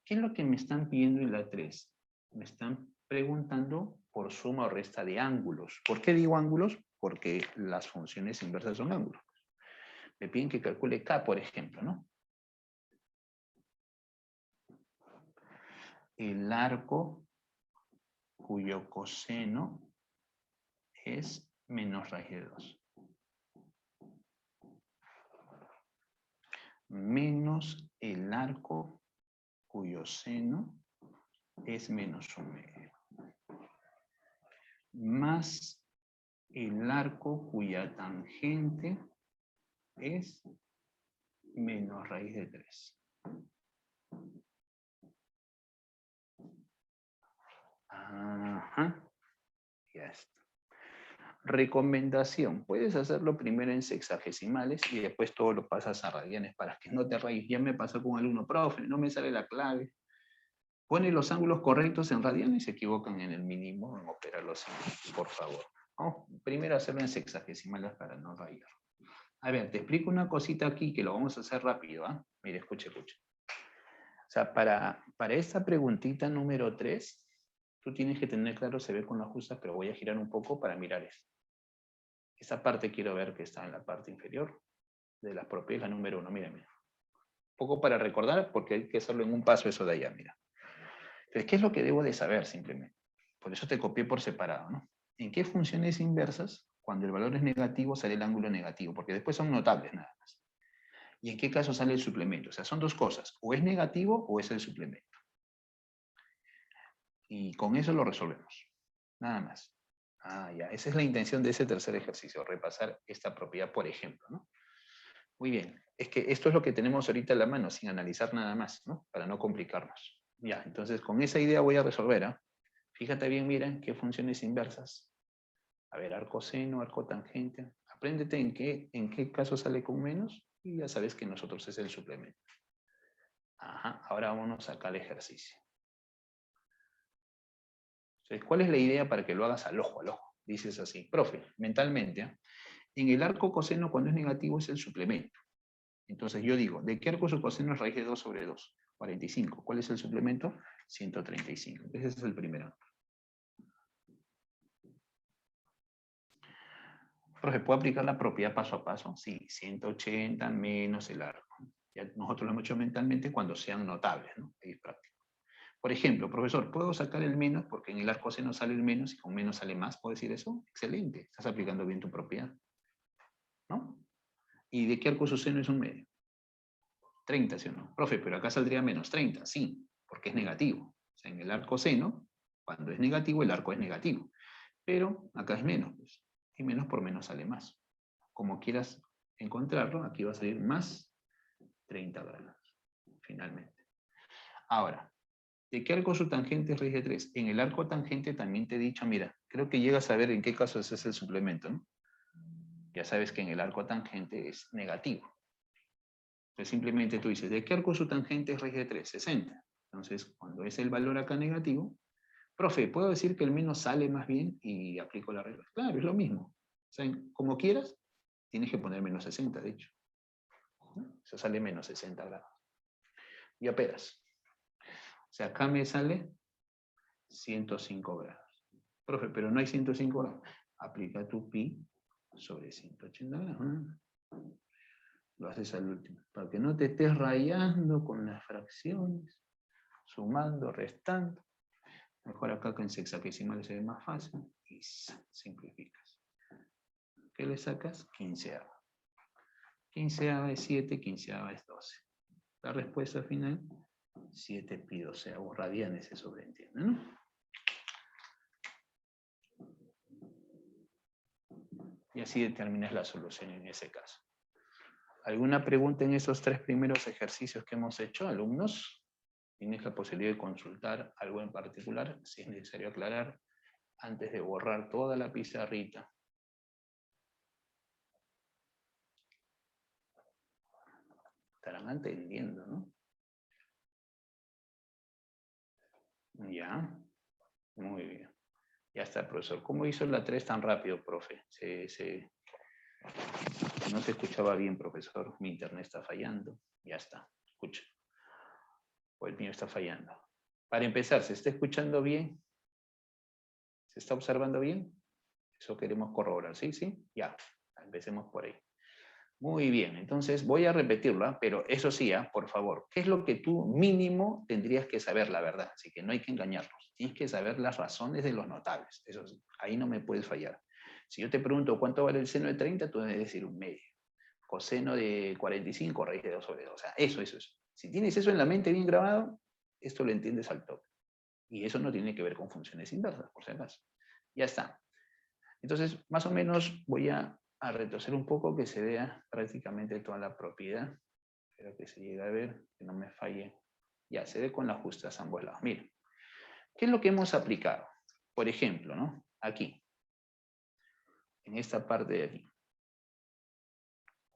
¿Qué es lo que me están pidiendo en la 3? Me están preguntando por suma o resta de ángulos. ¿Por qué digo ángulos? Porque las funciones inversas son ángulos. Me piden que calcule K, por ejemplo, ¿no? El arco cuyo coseno es menos raíz de 2. Menos el arco cuyo seno es menos 1/2. Más el arco cuya tangente es menos raíz de 3. Ajá. Ya está. Recomendación. Puedes hacerlo primero en sexagesimales y después todo lo pasas a radianes para que no te rayes. Ya me pasó con un alumno, profe, no me sale la clave. Pone los ángulos correctos en radianes y se equivocan en el mínimo en operar los símbolos, por favor. Vamos primero hacerlo en sexagesimales para no rayar. A ver, te explico una cosita aquí que lo vamos a hacer rápido. ¿Ah? Mire, escuche. O sea, para esta preguntita número 3, tú tienes que tener claro, se ve con las justas, pero voy a girar un poco para mirar esto. Esta parte quiero ver que está en la parte inferior de las propiedades, la número 1. Mira. Un poco para recordar, porque hay que hacerlo en un paso eso de allá, mira. Entonces, ¿qué es lo que debo de saber simplemente? Por eso te copié por separado, ¿no? ¿En qué funciones inversas, cuando el valor es negativo, sale el ángulo negativo? Porque después son notables nada más. ¿Y en qué caso sale el suplemento? O sea, son dos cosas. O es negativo o es el suplemento. Y con eso lo resolvemos. Nada más. Ah, ya. Esa es la intención de ese tercer ejercicio, repasar esta propiedad, por ejemplo, ¿no? Muy bien. Es que esto es lo que tenemos ahorita en la mano, sin analizar nada más, ¿no? Para no complicarnos. Ya, entonces con esa idea voy a resolver, ¿ah? Fíjate bien, miren, qué funciones inversas. A ver, arco seno, arco tangente. Apréndete en qué caso sale con menos y ya sabes que nosotros es el suplemento. Ajá, ahora vámonos acá al ejercicio. Entonces, ¿cuál es la idea para que lo hagas al ojo, al ojo? Dices así, profe, mentalmente, ¿eh? En el arco coseno cuando es negativo es el suplemento. Entonces yo digo, ¿de qué arco su coseno es raíz de 2 sobre 2? 45. ¿Cuál es el suplemento? 135. Ese es el primero. Profe, ¿puedo aplicar la propiedad paso a paso? Sí, 180 menos el arco. Ya nosotros lo hemos hecho mentalmente cuando sean notables, ¿no? Ahí es práctico. Por ejemplo, profesor, ¿puedo sacar el menos? Porque en el arco seno sale el menos y con menos sale más. ¿Puedo decir eso? Excelente. Estás aplicando bien tu propiedad. ¿No? ¿Y de qué arco su seno es un medio? 30, ¿sí o no? Profe, pero acá saldría menos 30. Sí, porque es negativo. O sea, en el arco seno, cuando es negativo, el arco es negativo. Pero acá es menos, pues. Y menos por menos sale más. Como quieras encontrarlo, aquí va a salir más 30 grados, finalmente. Ahora, ¿de qué arco su tangente es raíz de 3? En el arco tangente también te he dicho, mira, creo que llegas a ver en qué caso ese es el suplemento, ¿no? Ya sabes que en el arco tangente es negativo. Entonces simplemente tú dices, ¿de qué arco su tangente es raíz de 3? 60. Entonces, cuando es el valor acá negativo, profe, ¿puedo decir que el menos sale más bien y aplico la regla? Claro, es lo mismo. O sea, como quieras, tienes que poner menos 60, de hecho. ¿No? Eso sale menos 60 grados. Y operas. O sea, acá me sale 105 grados. Profe, pero no hay 105 grados. Aplica tu pi sobre 180 grados. ¿No? Lo haces al último. Para que no te estés rayando con las fracciones, sumando, restando. Mejor acá que en sexagesimales es más fácil. Y simplificas. ¿Qué le sacas? 15. 15 es 7, 15 es 12. La respuesta final, 7 pi 12 radianes se sobreentiende, ¿no? Y así determinas la solución en ese caso. ¿Alguna pregunta en esos 3 primeros ejercicios que hemos hecho, alumnos? Tienes la posibilidad de consultar algo en particular, si es necesario aclarar, antes de borrar toda la pizarrita. Estarán entendiendo, ¿no? Ya, muy bien. Ya está, profesor. ¿Cómo hizo la 3 tan rápido, profe? No se escuchaba bien, profesor. Mi internet está fallando. Ya está, escucha. O el mío está fallando. Para empezar, ¿se está escuchando bien? ¿Se está observando bien? Eso queremos corroborar, ¿sí? ¿Sí? Ya, empecemos por ahí. Muy bien, entonces voy a repetirlo, ¿ah? Pero eso sí, ¿ah? Por favor, ¿qué es lo que tú mínimo tendrías que saber, la verdad? Así que no hay que engañarnos. Tienes que saber las razones de los notables. Eso sí, ahí no me puedes fallar. Si yo te pregunto cuánto vale el seno de 30, tú debes decir un medio. Coseno de 45, raíz de 2 sobre 2. O sea, eso. Si tienes eso en la mente bien grabado, esto lo entiendes al toque. Y eso no tiene que ver con funciones inversas, por si acaso. Ya está. Entonces, más o menos voy a retroceder un poco que se vea prácticamente toda la propiedad. Espero que se llegue a ver, que no me falle. Ya, se ve con las justas a ambos lados. Miren, ¿qué es lo que hemos aplicado? Por ejemplo, ¿no? Aquí, en esta parte de aquí.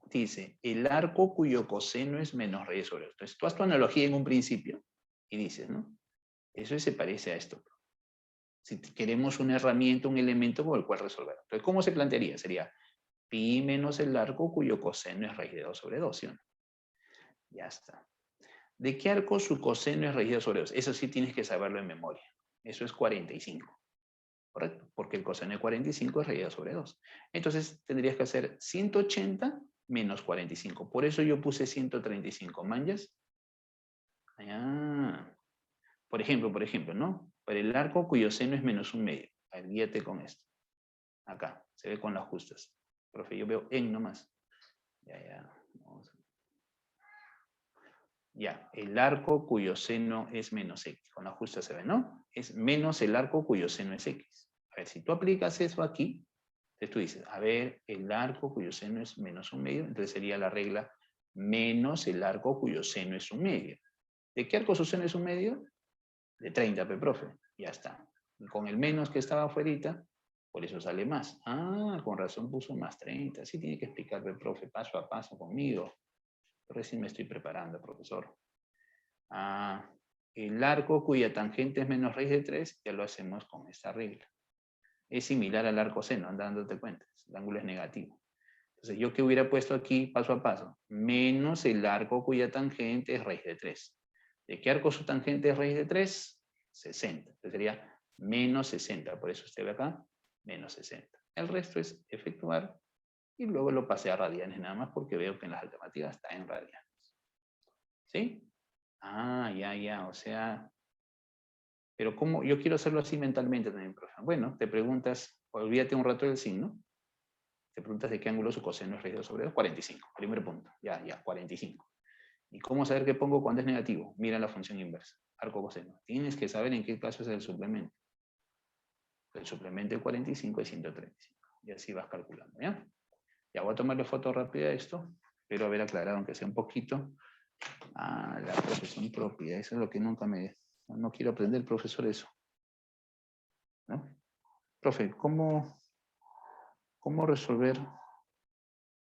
Dice, el arco cuyo coseno es menos raíz sobre 2. Entonces, tú haz tu analogía en un principio y dices, ¿no? Eso se parece a esto. Si queremos una herramienta, un elemento con el cual resolver. Entonces, ¿cómo se plantearía? Sería pi menos el arco cuyo coseno es raíz de 2 sobre 2, ¿sí o no? Ya está. ¿De qué arco su coseno es raíz de 2 sobre 2? Eso sí tienes que saberlo en memoria. Eso es 45. ¿Correcto? Porque el coseno de 45 es raíz de 2 sobre 2. Entonces tendrías que hacer 180 menos 45. Por eso yo puse 135. ¿Manjas? Ah. Por ejemplo, ¿no? Para el arco cuyo seno es menos un medio. A ver, guíate con esto. Acá, se ve con las justas. Profe, yo veo en nomás. Ya. Vamos a... Ya, el arco cuyo seno es menos x. Con la justa se ve, ¿no? Es menos el arco cuyo seno es x. A ver, si tú aplicas eso aquí, entonces tú dices, a ver, el arco cuyo seno es menos un medio, entonces sería la regla menos el arco cuyo seno es un medio. ¿De qué arco su seno es un medio? De 30, profe. Ya está. Y con el menos que estaba afuera, por eso sale más. Ah, con razón puso más 30. Sí tiene que explicarme, profe, paso a paso conmigo. Recién me estoy preparando, profesor. Ah, el arco cuya tangente es menos raíz de 3, ya lo hacemos con esta regla. Es similar al arco seno, dándote cuenta. El ángulo es negativo. Entonces, ¿yo qué hubiera puesto aquí paso a paso? Menos el arco cuya tangente es raíz de 3. ¿De qué arco su tangente es raíz de 3? 60. Entonces sería menos 60. Por eso usted ve acá, menos 60. El resto es efectuar y luego lo pasé a radianes nada más porque veo que en las alternativas está en radianes. ¿Sí? Ah, ya. O sea, pero ¿cómo? Yo quiero hacerlo así mentalmente también, profe. Bueno, te preguntas, olvídate un rato del signo. Te preguntas de qué ángulo su coseno es raíz de 2 sobre 2. 45. Primer punto. Ya, 45. ¿Y cómo saber qué pongo cuando es negativo? Mira la función inversa. Arco coseno. Tienes que saber en qué caso es el suplemento. El suplemento de 45 es 135. Y así vas calculando, ¿ya? Ya voy a tomarle foto rápida a esto. Espero haber aclarado, aunque sea un poquito, la profesión propia. Eso es lo que nunca me... No quiero aprender, profesor, eso. ¿No? Profe, ¿cómo resolver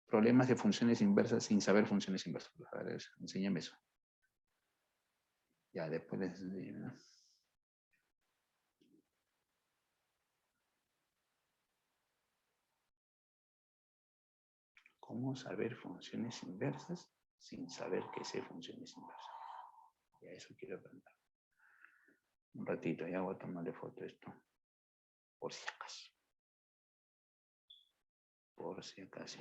problemas de funciones inversas sin saber funciones inversas? A ver, enséñame eso. Ya, después les enseño, ¿no? ¿Cómo saber funciones inversas sin saber qué es funciones inversas? Ya eso quiero aprender. Un ratito, ya voy a tomarle foto a esto. Por si acaso. Por si acaso.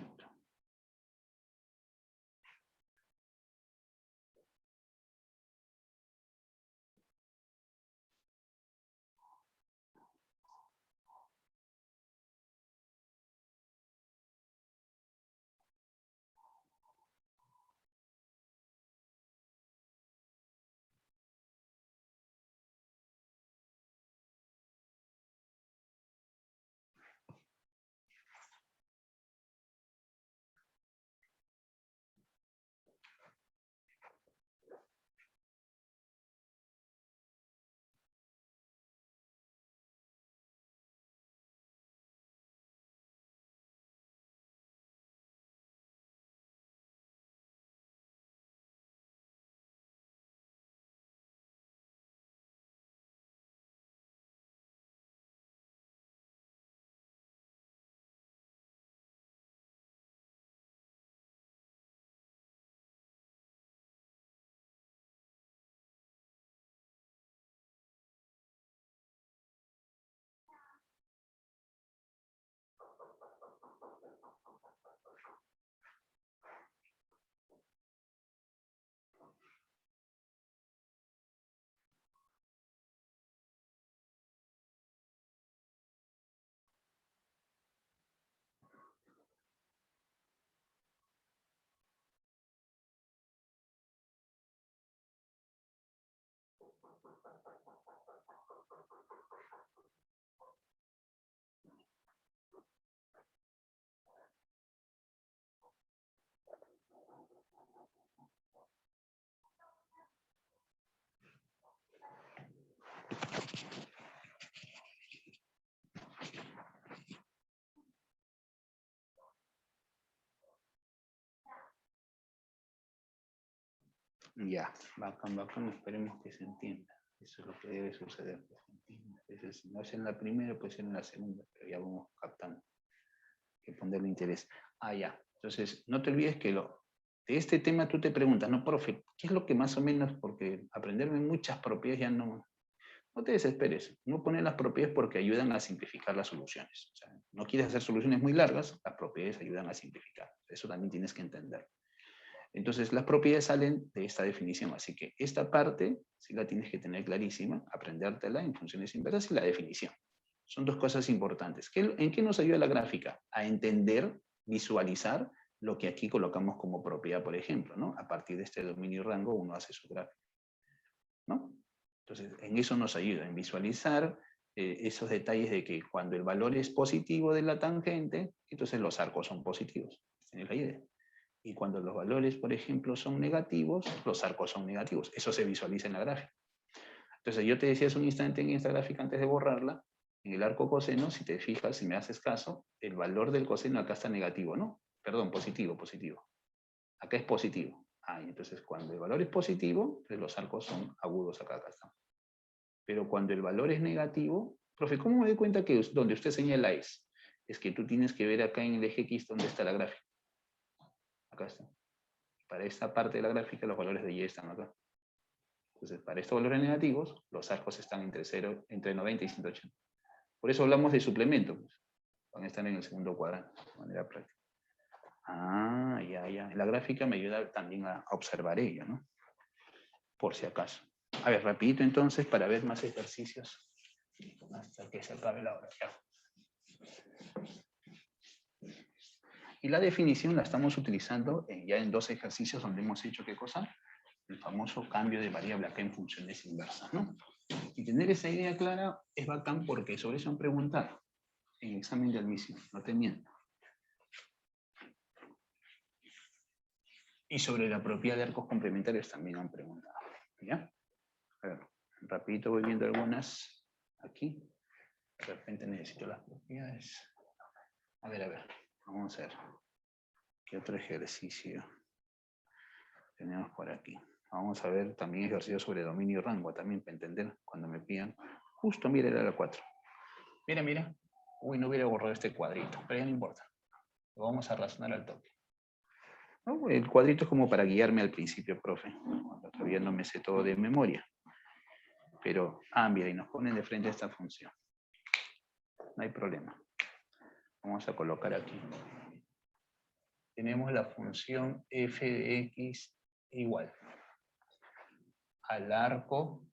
Ya, bacán, bacán, esperemos que se entienda. Eso es lo que debe suceder. Que se entienda. Entonces, si no es en la primera, puede ser en la segunda, pero ya vamos captando. Hay que ponerle interés. Ah, ya. Entonces, no te olvides que de este tema tú te preguntas, no, profe, ¿qué es lo que más o menos? Porque aprenderme muchas propiedades ya no te desesperes. No pones las propiedades porque ayudan a simplificar las soluciones. O sea, no quieres hacer soluciones muy largas, las propiedades ayudan a simplificar. Eso también tienes que entender. Entonces, las propiedades salen de esta definición, así que esta parte sí la tienes que tener clarísima, aprendértela en funciones inversas y la definición. Son dos cosas importantes. ¿En qué nos ayuda la gráfica? A entender, visualizar lo que aquí colocamos como propiedad, por ejemplo, ¿no? A partir de este dominio y rango uno hace su gráfica, ¿no? Entonces, en eso nos ayuda, en visualizar esos detalles de que cuando el valor es positivo de la tangente, entonces los arcos son positivos. ¿Tienes la idea? Y cuando los valores, por ejemplo, son negativos, los arcos son negativos. Eso se visualiza en la gráfica. Entonces, yo te decía hace un instante en esta gráfica antes de borrarla, en el arco coseno, si te fijas, si me haces caso, el valor del coseno acá está negativo, ¿no? Perdón, positivo, positivo. Acá es positivo. Ah, y entonces cuando el valor es positivo, pues los arcos son agudos acá están. Pero cuando el valor es negativo, profe, ¿cómo me doy cuenta que donde usted señala es? Es que tú tienes que ver acá en el eje X dónde está la gráfica. Acá está. Para esta parte de la gráfica, los valores de Y están acá. Entonces, para estos valores negativos, los arcos están entre 90 y 180. Por eso hablamos de suplemento. Pues. Van a estar en el segundo cuadrante, de manera práctica. Ah, ya, ya. La gráfica me ayuda también a observar ello, ¿no? Por si acaso. A ver, rapidito entonces, para ver más ejercicios. Hasta que se acabe la hora. Ya. Y la definición la estamos utilizando ya en 2 ejercicios donde hemos hecho, ¿qué cosa? El famoso cambio de variable acá en funciones inversas, ¿no? Y tener esa idea clara es bacán porque sobre eso han preguntado en examen de admisión, no te miento. Y sobre la propiedad de arcos complementarios también han preguntado, ¿ya? A ver, rapidito voy viendo algunas aquí. De repente necesito las propiedades. A ver, vamos a ver. ¿Qué otro ejercicio tenemos por aquí? Vamos a ver también ejercicios sobre dominio y rango, también para entender cuando me pidan. Justo, mira, era la 4. Mira. Uy, no hubiera borrado este cuadrito, pero ya no importa. Lo vamos a razonar al toque. ¿No? El cuadrito es como para guiarme al principio, profe. Cuando todavía no me sé todo de memoria. Pero, mira, y nos ponen de frente a esta función. No hay problema. Vamos a colocar aquí. Tenemos la función f de x igual al arco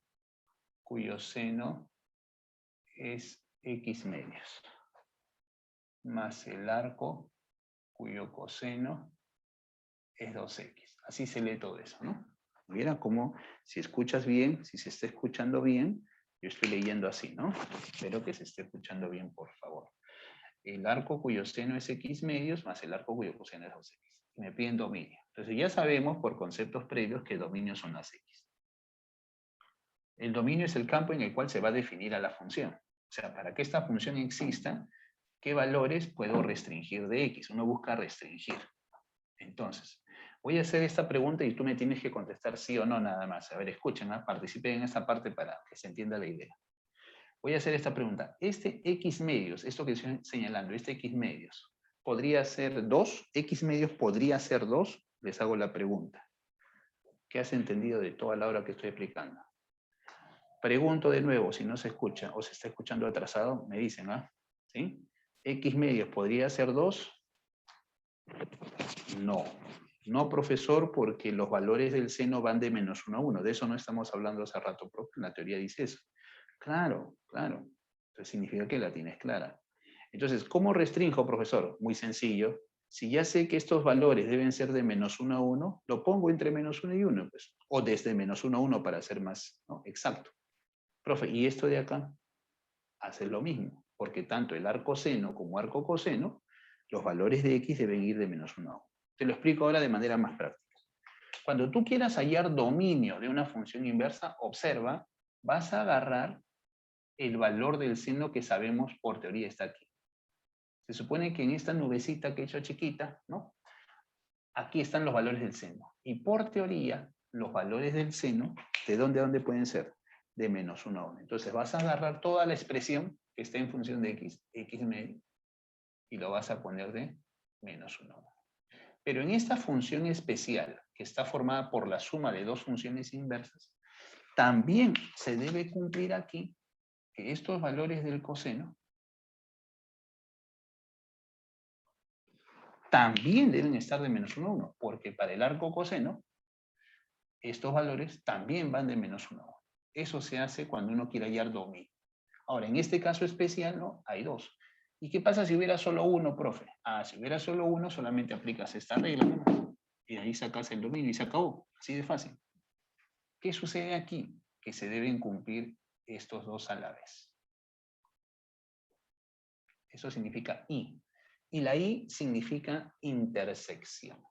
cuyo seno es x medios, más el arco cuyo coseno es 2x. Así se lee todo eso, ¿no? Mira cómo, si escuchas bien, si se está escuchando bien, yo estoy leyendo así, ¿no? Espero que se esté escuchando bien, por favor. El arco cuyo seno es x medios más el arco cuyo coseno es 2x. Y me piden dominio. Entonces ya sabemos por conceptos previos que el dominio son las x. El dominio es el campo en el cual se va a definir a la función. O sea, para que esta función exista, ¿qué valores puedo restringir de x? Uno busca restringir. Entonces, voy a hacer esta pregunta y tú me tienes que contestar sí o no nada más. A ver, escuchen, participen en esta parte para que se entienda la idea. Voy a hacer esta pregunta. Este x medios, esto que estoy señalando, este x medios, ¿podría ser 2? ¿X medios podría ser 2? Les hago la pregunta. ¿Qué has entendido de toda la hora que estoy explicando? Pregunto de nuevo, si no se escucha o se está escuchando atrasado, me dicen, ¿sí? ¿X medios podría ser 2? No. No, profesor, porque los valores del seno van de -1 a 1. De eso no estamos hablando hace rato, profe. La teoría dice eso. Claro. Entonces significa que la tienes clara. Entonces, ¿cómo restringo, profesor? Muy sencillo. Si ya sé que estos valores deben ser de -1 a 1, lo pongo entre -1 y 1, pues. O desde -1 a 1 para ser más, ¿no?, exacto. Profe, y esto de acá hace lo mismo, porque tanto el arco seno como arco coseno, los valores de x deben ir de -1 a 1. Te lo explico ahora de manera más práctica. Cuando tú quieras hallar dominio de una función inversa, observa, vas a agarrar el valor del seno que sabemos por teoría está aquí. Se supone que en esta nubecita que he hecho chiquita, ¿no? Aquí están los valores del seno. Y por teoría, los valores del seno, ¿de dónde a dónde pueden ser? De -1 a 1. Entonces vas a agarrar toda la expresión que está en función de x, x medio, y lo vas a poner de -1 a 1. Pero en esta función especial, que está formada por la suma de dos funciones inversas, también se debe cumplir aquí que estos valores del coseno también deben estar de -1 a 1, porque para el arco coseno, estos valores también van de -1 a 1. Eso se hace cuando uno quiere hallar dominio. Ahora, en este caso especial, ¿no? Hay dos. ¿Y qué pasa si hubiera solo uno, profe? Ah, si hubiera solo uno, solamente aplicas esta regla, ¿no? Y de ahí sacas el dominio y se acabó. Así de fácil. ¿Qué sucede aquí? Que se deben cumplir estos dos a la vez. Eso significa I. Y la I significa intersección.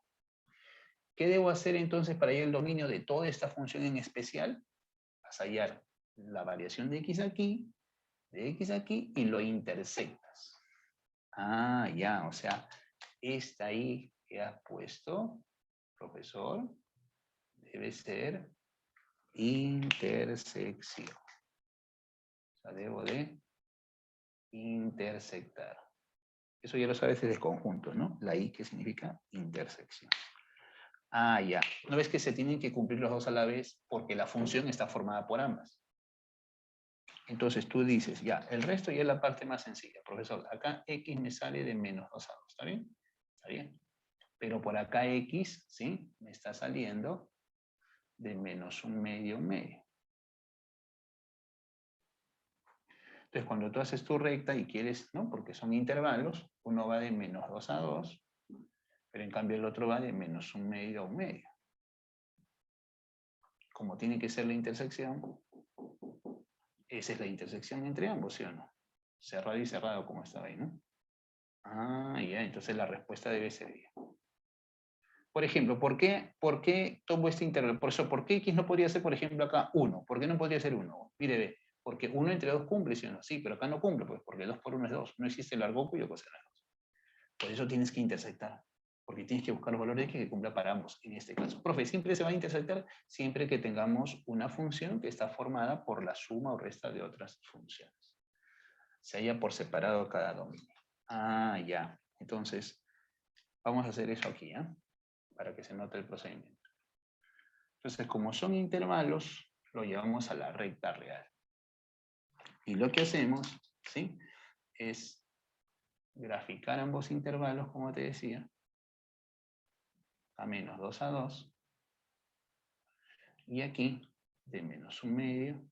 ¿Qué debo hacer entonces para hallar el dominio de toda esta función en especial? Vas a hallar la variación de x aquí, y lo intersectas. Ah, ya, o sea, esta I que has puesto, profesor, debe ser intersección. O sea, debo de intersectar. Eso ya lo sabes desde conjunto, ¿no? La I que significa intersección. Ah, ya. ¿No ves que se tienen que cumplir los dos a la vez? Porque la función está formada por ambas. Entonces tú dices, ya, el resto ya es la parte más sencilla. Profesor, acá x me sale de -2 a 2, ¿está bien? Está bien. Pero por acá x, ¿sí? Me está saliendo de -1/2, 1/2. Entonces, cuando tú haces tu recta y quieres, ¿no? Porque son intervalos, uno va de -2 a 2, pero en cambio el otro va de -1/2 a 1/2. Como tiene que ser la intersección, esa es la intersección entre ambos, ¿sí o no? Cerrado y cerrado, como estaba ahí, ¿no? Ah, ya, entonces la respuesta debe ser ya. Por ejemplo, ¿por qué tomo este intervalo? Por eso, ¿por qué x no podría ser, por ejemplo, acá 1? ¿Por qué no podría ser 1? Mire, ve, porque 1 entre 2 cumple, ¿sí o no? Sí, pero acá no cumple, pues, porque 2 por 1 es 2. No existe el largo cuyo coseno es 2. Por eso tienes que intersectar, porque tienes que buscar los valores de x que cumpla para ambos, en este caso. Profe, siempre se va a intersectar siempre que tengamos una función que está formada por la suma o resta de otras funciones. Se halla por separado cada dominio. Ah, ya. Entonces, vamos a hacer eso aquí, ¿ya? Para que se note el procedimiento. Entonces, como son intervalos, lo llevamos a la recta real. Y lo que hacemos, ¿sí? Es graficar ambos intervalos, como te decía, a -2 a 2. Y aquí, de -1/2.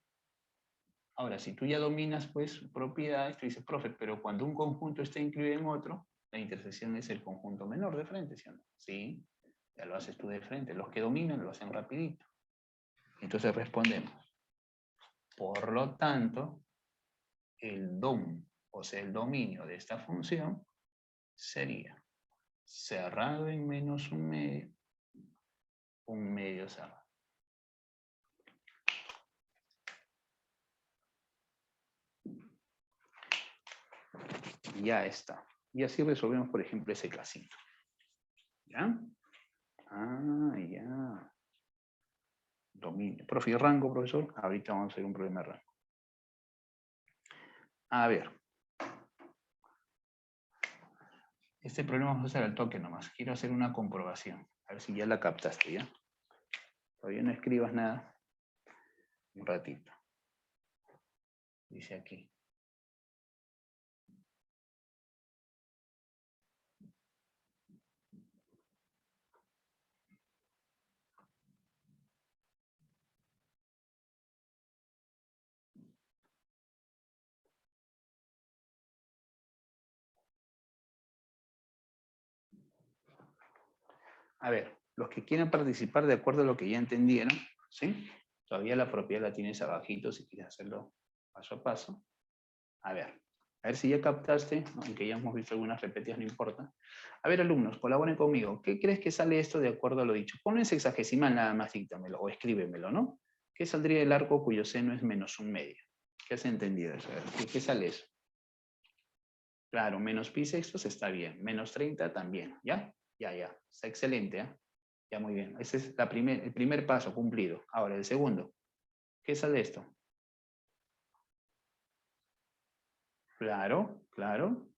Ahora, si tú ya dominas, pues, propiedades, tú dices, profe, pero cuando un conjunto está incluido en otro, la intersección es el conjunto menor de frente, ¿sí o no? Sí, ya lo haces tú de frente. Los que dominan lo hacen rapidito. Entonces respondemos. Por lo tanto, el dom, o sea, el dominio de esta función, sería cerrado en -1/2, 1/2 cerrado. Ya está. Y así resolvemos, por ejemplo, ese casito. ¿Ya? Ah, ya. Dominio. Profe, ¿y rango, profesor? Ahorita vamos a hacer un problema de rango. A ver. Este problema vamos a hacer al toque nomás. Quiero hacer una comprobación. A ver si ya la captaste, ¿ya? Todavía no escribas nada. Un ratito. Dice aquí. A ver, los que quieran participar de acuerdo a lo que ya entendieron, ¿sí? Todavía la propiedad la tienes abajito si quieres hacerlo paso a paso. A ver si ya captaste, aunque ya hemos visto algunas repetidas, no importa. A ver, alumnos, colaboren conmigo. ¿Qué crees que sale esto de acuerdo a lo dicho? Ponlo en sexagesimal nada más, díctamelo o escríbemelo, ¿no? ¿Qué saldría del arco cuyo seno es menos 1/2? ¿Qué has entendido eso? A ver, ¿qué sale eso? Claro, menos pi sextos está bien. Menos 30 también, ¿ya? Ya. Está excelente, ¿eh? Ya, muy bien. Ese es el primer paso cumplido. Ahora, el segundo. ¿Qué sale esto? Claro.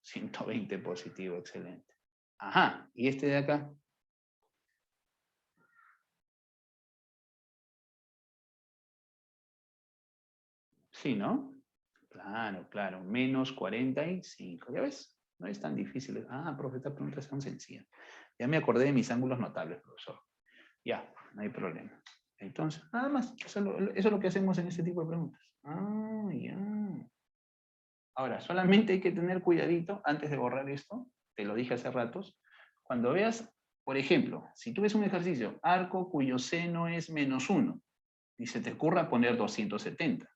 120 positivo, excelente. Ajá, ¿y este de acá? Sí, ¿no? Claro. Menos 45. ¿Ya ves? No es tan difícil. Ah, profe, esta pregunta es tan sencilla. Ya me acordé de mis ángulos notables, profesor. Ya, no hay problema. Entonces, nada más. Eso es lo que hacemos en este tipo de preguntas. Ah, ya. Ahora, solamente hay que tener cuidadito antes de borrar esto. Te lo dije hace ratos. Cuando veas, por ejemplo, si tú ves un ejercicio, arco cuyo seno es menos 1, y se te ocurra poner 270.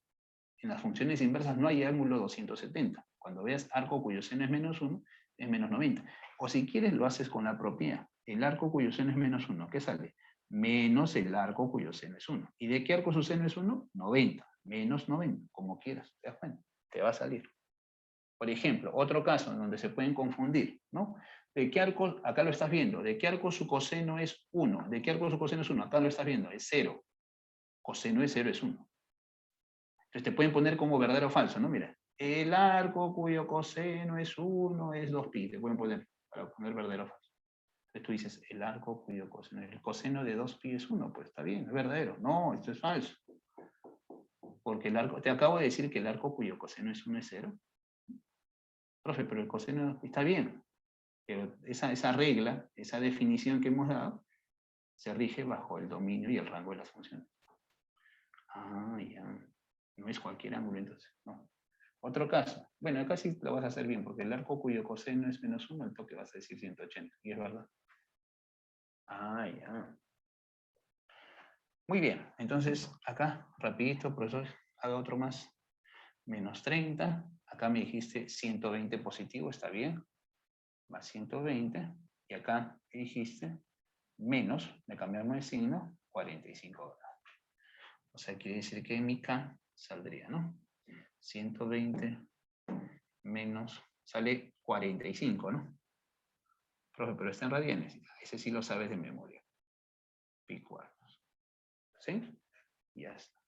En las funciones inversas no hay ángulo 270. Cuando veas arco cuyo seno es menos 1, es menos 90. O si quieres, lo haces con la propia. El arco cuyo seno es menos 1, ¿qué sale? Menos el arco cuyo seno es 1. ¿Y de qué arco su seno es 1? 90. Menos 90, como quieras. ¿Te das cuenta? Te va a salir. Por ejemplo, otro caso en donde se pueden confundir, ¿no? ¿De qué arco, acá lo estás viendo, de qué arco su coseno es 1? ¿De qué arco su coseno es 1? Acá lo estás viendo, es 0. Coseno de 0 es 1. Entonces te pueden poner como verdadero o falso, ¿no? Mira, el arco cuyo coseno es 1 es 2pi. Te pueden poner para poner verdadero o falso. Entonces tú dices, el arco cuyo coseno, el coseno de 2pi es 1. Pues está bien, es verdadero. No, esto es falso. Porque el arco, te acabo de decir que el arco cuyo coseno es 1 es 0. Profe, pero el coseno está bien. Pero esa regla, esa definición que hemos dado, se rige bajo el dominio y el rango de las funciones. Ah, ya. No es cualquier ángulo entonces, no. Otro caso. Bueno, acá sí lo vas a hacer bien, porque el arco cuyo coseno es menos 1, el toque vas a decir 180. Y es verdad. Ah, ya. Muy bien. Entonces, acá, rapidito, profesor, haga otro más. Menos 30. Acá me dijiste 120 positivo, está bien. Más 120. Y acá me dijiste menos, le cambiamos el signo, 45 grados. O sea, quiere decir que mi K saldría, ¿no? 120 menos, sale 45, ¿no? Profe, pero está en radianes. Ese sí lo sabes de memoria. Pi cuartos. ¿Sí? Ya está.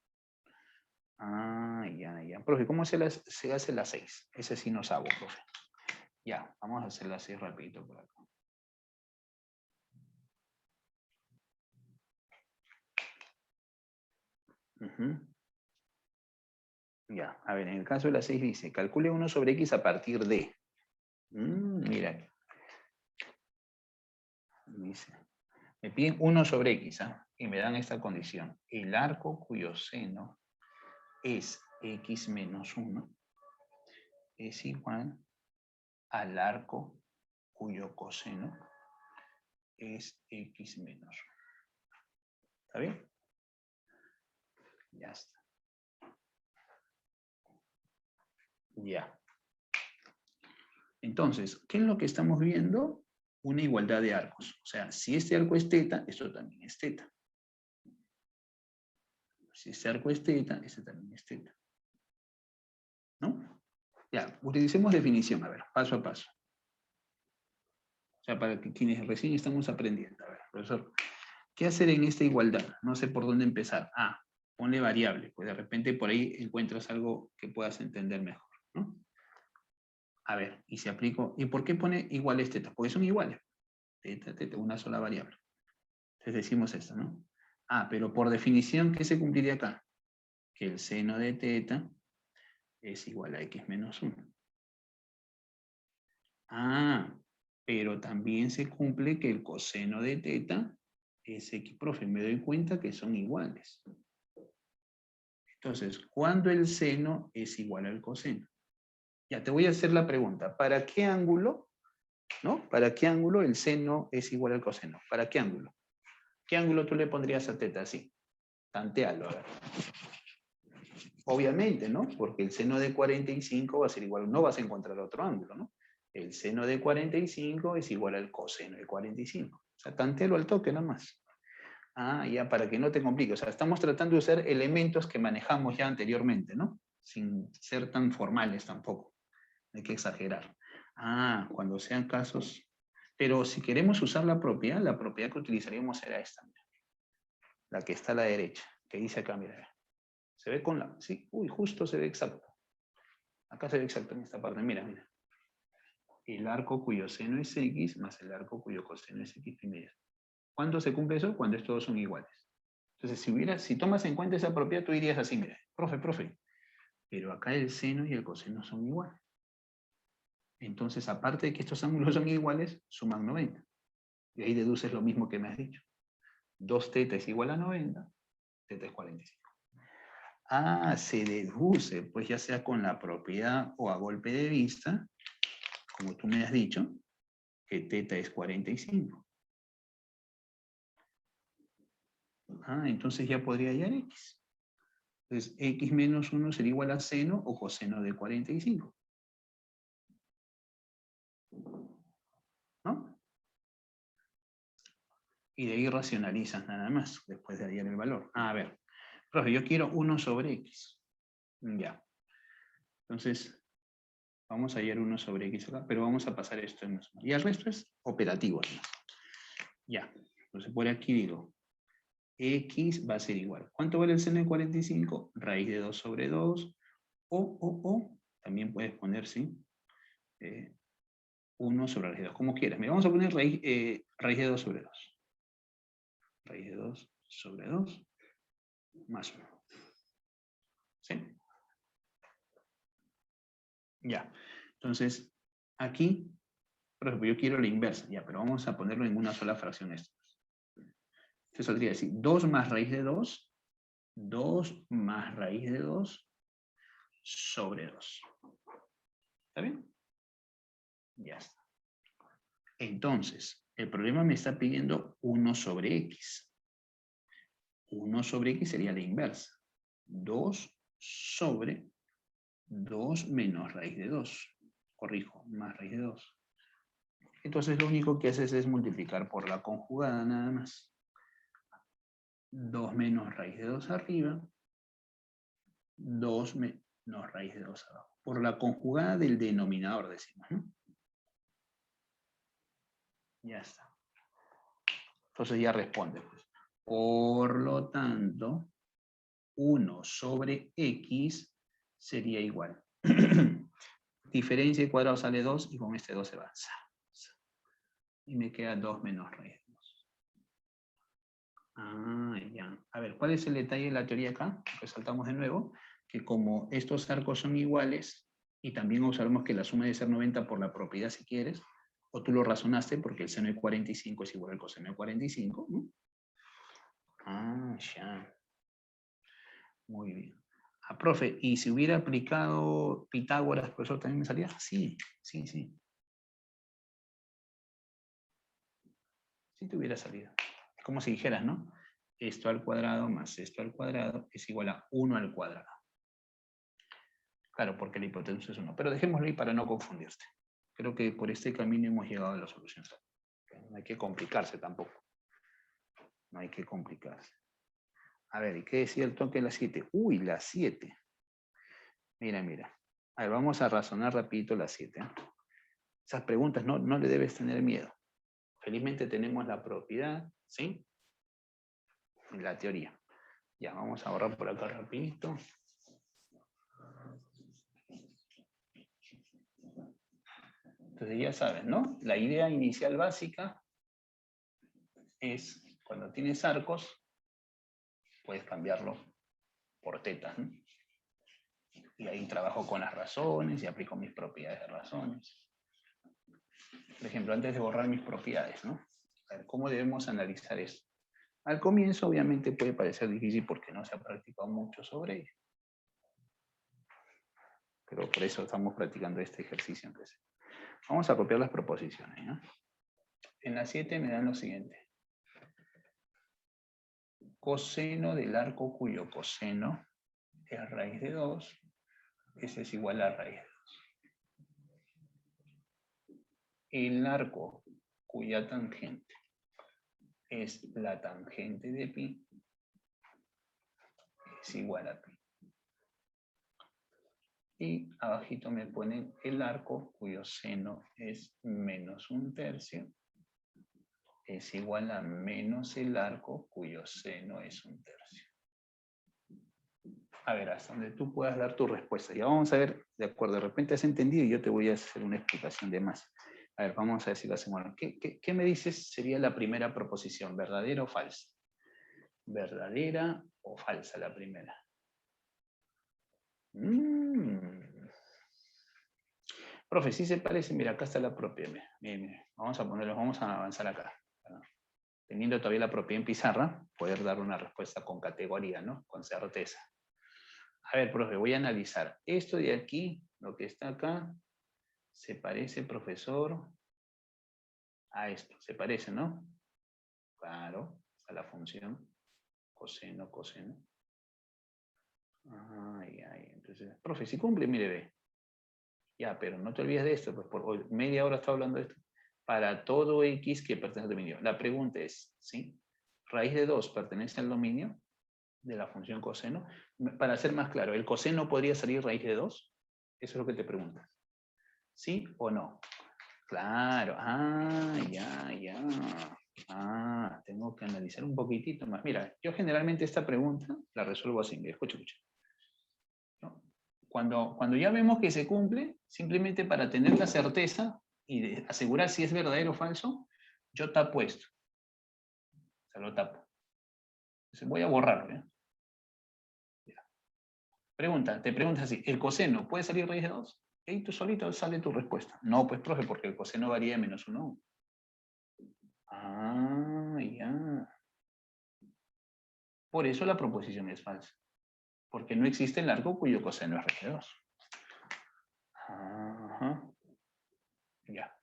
Ah, ya. Profe, ¿cómo se hace la 6? Ese sí no sabo, profe. Ya, vamos a hacer la 6 rapidito por acá. Ya, a ver, en el caso de la 6 dice, calcule 1 sobre x a partir de. Mira. Dice, me piden 1 sobre x, y me dan esta condición. El arco cuyo seno es x menos 1 es igual al arco cuyo coseno es x menos 1. ¿Está bien? Ya está. Ya. Entonces, ¿qué es lo que estamos viendo? Una igualdad de arcos. O sea, si este arco es teta, esto también es teta. Si este arco es teta, este también es teta. ¿No? Ya, utilicemos definición, a ver, paso a paso. O sea, para que quienes recién estamos aprendiendo. A ver, profesor, ¿qué hacer en esta igualdad? No sé por dónde empezar. Ponle variable, pues de repente por ahí encuentras algo que puedas entender mejor, ¿no? A ver, y si aplico, ¿y por qué pone iguales teta? Porque son iguales. Teta, una sola variable. Entonces decimos esto, ¿no? Pero por definición, ¿qué se cumpliría acá? Que el seno de teta es igual a x menos 1. Pero también se cumple que el coseno de teta es x, profe, me doy cuenta que son iguales. Entonces, ¿cuándo el seno es igual al coseno? Ya, te voy a hacer la pregunta. ¿Para qué ángulo, no? ¿Para qué ángulo el seno es igual al coseno? ¿Para qué ángulo? ¿Qué ángulo tú le pondrías a teta así? Tantéalo, a ver. Obviamente, ¿no? Porque el seno de 45 va a ser igual, no vas a encontrar otro ángulo, ¿no? El seno de 45 es igual al coseno de 45. O sea, tantéalo al toque nomás. Ah, ya, para que no te complique. O sea, estamos tratando de usar elementos que manejamos ya anteriormente, ¿no? Sin ser tan formales tampoco. Hay que exagerar. Ah, cuando sean casos... Pero si queremos usar la propiedad que utilizaríamos era esta. Mira. La que está a la derecha. Que dice acá, mira. Se ve con la... Sí, uy, justo se ve exacto. Acá se ve exacto en esta parte. Mira, mira. El arco cuyo seno es X más el arco cuyo coseno es X primero. ¿Cuándo se cumple eso? Cuando estos dos son iguales. Entonces, si tomas en cuenta esa propiedad, tú dirías así, mira, profe, pero acá el seno y el coseno son iguales. Entonces, aparte de que estos ángulos son iguales, suman 90. Y ahí deduces lo mismo que me has dicho. 2θ es igual a 90, θ es 45. Ah, se deduce, pues ya sea con la propiedad o a golpe de vista, como tú me has dicho, que θ es 45. Ah, entonces ya podría hallar X. Entonces, X menos 1 sería igual a seno o coseno de 45. ¿No? Y de ahí racionalizas nada más, después de hallar el valor. Ah, a ver, profe, yo quiero 1 sobre X. Ya. Entonces, vamos a hallar 1 sobre X acá, pero vamos a pasar esto en y el resto es operativo. Ya. Entonces, por aquí digo, X va a ser igual. ¿Cuánto vale el seno de 45? Raíz de 2 sobre 2. O, también puedes poner, ¿sí? 1 sobre raíz de 2, como quieras. Mira, vamos a poner raíz de 2 sobre 2. Raíz de 2 sobre 2 más 1. ¿Sí? Ya. Entonces, aquí, por ejemplo, yo quiero la inversa. Ya, pero vamos a ponerlo en una sola fracción esto. Entonces saldría así, 2 más raíz de 2, 2 más raíz de 2 sobre 2. ¿Está bien? Ya está. Entonces, el problema me está pidiendo 1 sobre X. 1 sobre X sería la inversa. 2 sobre 2 menos raíz de 2. Corrijo, más raíz de 2. Entonces lo único que haces es multiplicar por la conjugada nada más. 2 menos raíz de 2 arriba. 2 menos raíz de 2 abajo. Por la conjugada del denominador decimos, ¿no? Ya está. Entonces ya responde. Pues. Por lo tanto, 1 sobre X sería igual. Diferencia de cuadrado sale 2 y con este 2 se va. Y me queda 2 menos raíz de 2. Ah, ya. A ver, ¿cuál es el detalle de la teoría acá? Resaltamos de nuevo que como estos arcos son iguales y también observamos que la suma debe ser 90 por la propiedad si quieres, o tú lo razonaste porque el seno de 45 es igual al coseno de 45, ¿no? Ah, ya. Muy bien. Ah, profe, ¿y si hubiera aplicado Pitágoras, profesor, también me salía? Sí, sí, sí. Sí te hubiera salido. Es como si dijeras, ¿no? Esto al cuadrado más esto al cuadrado es igual a 1 al cuadrado. Claro, porque la hipotenusa es 1. Pero dejémoslo ahí para no confundirte. Creo que por este camino hemos llegado a la solución. No hay que complicarse tampoco. No hay que complicarse. A ver, ¿y qué decía el toque de la 7? Uy, la 7. Mira, mira. A ver, vamos a razonar rapidito la 7. Esas preguntas no le debes tener miedo. Felizmente tenemos la propiedad, ¿sí? Y la teoría. Ya, vamos a borrar por acá rapidito. Entonces ya sabes, ¿no? La idea inicial básica es, cuando tienes arcos, puedes cambiarlo por tetas, ¿no? Y ahí trabajo con las razones y aplico mis propiedades de razones. Por ejemplo, antes de borrar mis propiedades, ¿no? A ver, ¿cómo debemos analizar esto? Al comienzo, obviamente, puede parecer difícil porque no se ha practicado mucho sobre ello. Pero por eso estamos practicando este ejercicio. Entonces. Vamos a copiar las proposiciones, ¿no? En la 7 me dan lo siguiente. coseno del arco cuyo coseno es raíz de 2, ese es igual a raíz de 2. El arco cuya tangente es la tangente de pi es igual a pi. Y abajito me ponen el arco cuyo seno es menos 1/3 es igual a menos el arco cuyo seno es 1/3. A ver, hasta donde tú puedas dar tu respuesta. Ya vamos a ver, de acuerdo, de repente has entendido y yo te voy a hacer una explicación de más. A ver, vamos a ver si lo hacemos. ¿Qué me dices sería la primera proposición? ¿Verdadera o falsa? ¿Verdadera o falsa la primera? Profe, sí se parece. Mira, acá está la propia. Mira. Vamos a ponerlo, vamos a avanzar acá. Teniendo todavía la propia en pizarra, poder dar una respuesta con categoría, ¿no? Con certeza. A ver, profe, voy a analizar. Esto de aquí, lo que está acá, se parece, profesor, a esto. Se parece, ¿no? Claro, a la función coseno, coseno. Ay. Entonces, profe, si cumple, mire, ve. Ya, pero no te olvides de esto, pues por hoy, media hora estaba hablando de esto. Para todo X que pertenece al dominio. La pregunta es, ¿sí? Raíz de 2 pertenece al dominio de la función coseno. Para ser más claro, ¿el coseno podría salir raíz de 2? Eso es lo que te preguntas. ¿Sí o no? Claro. Tengo que analizar un poquitito más. Mira, yo generalmente esta pregunta la resuelvo así. Escucha. ¿No? Cuando ya vemos que se cumple, simplemente para tener la certeza y de asegurar si es verdadero o falso, yo tapo esto. O sea, lo tapo. Entonces voy a borrarlo. ¿eh? Te preguntas así, ¿el coseno puede salir raíz de 2? Y tú solito sale tu respuesta. No, pues profe, porque el coseno varía de menos 1 a 1. Ya. Por eso la proposición es falsa. Porque no existe el largo cuyo coseno es raíz de 2. Ajá. Ya.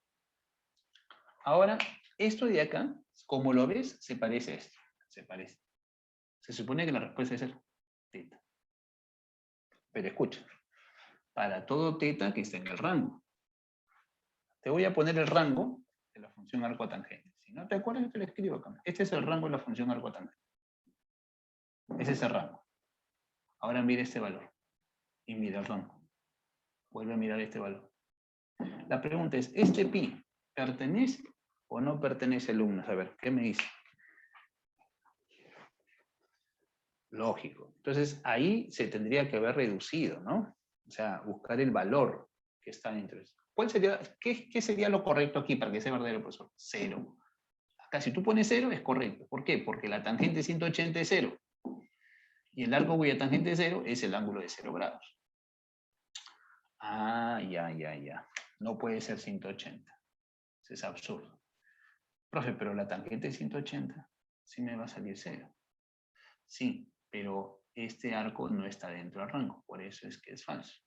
Ahora, esto de acá, como lo ves, se parece a esto. Se parece. Se supone que la respuesta es el teta. Pero escucha, para todo teta que esté en el rango. Te voy a poner el rango de la función arco tangente. Si no te acuerdas, te lo escribo acá. Este es el rango de la función arco tangente. Ese es el rango. Ahora mira este valor. Y mira el rango. Vuelve a mirar este valor. La pregunta es, ¿este pi pertenece o no pertenece al alumno? A ver, ¿qué me dice? Lógico. Entonces, ahí se tendría que haber reducido, ¿no? O sea, buscar el valor que está dentro de eso. ¿Qué sería lo correcto aquí para que sea verdadero, profesor? 0. Acá, si tú pones 0, es correcto. ¿Por qué? Porque la tangente 180 es 0. Y el arco cuya tangente es 0 es el ángulo de 0 grados. Ya. No puede ser 180. Eso es absurdo. Profe, pero la tangente es 180. Sí me va a salir 0. Sí, pero este arco no está dentro del rango. Por eso es que es falso.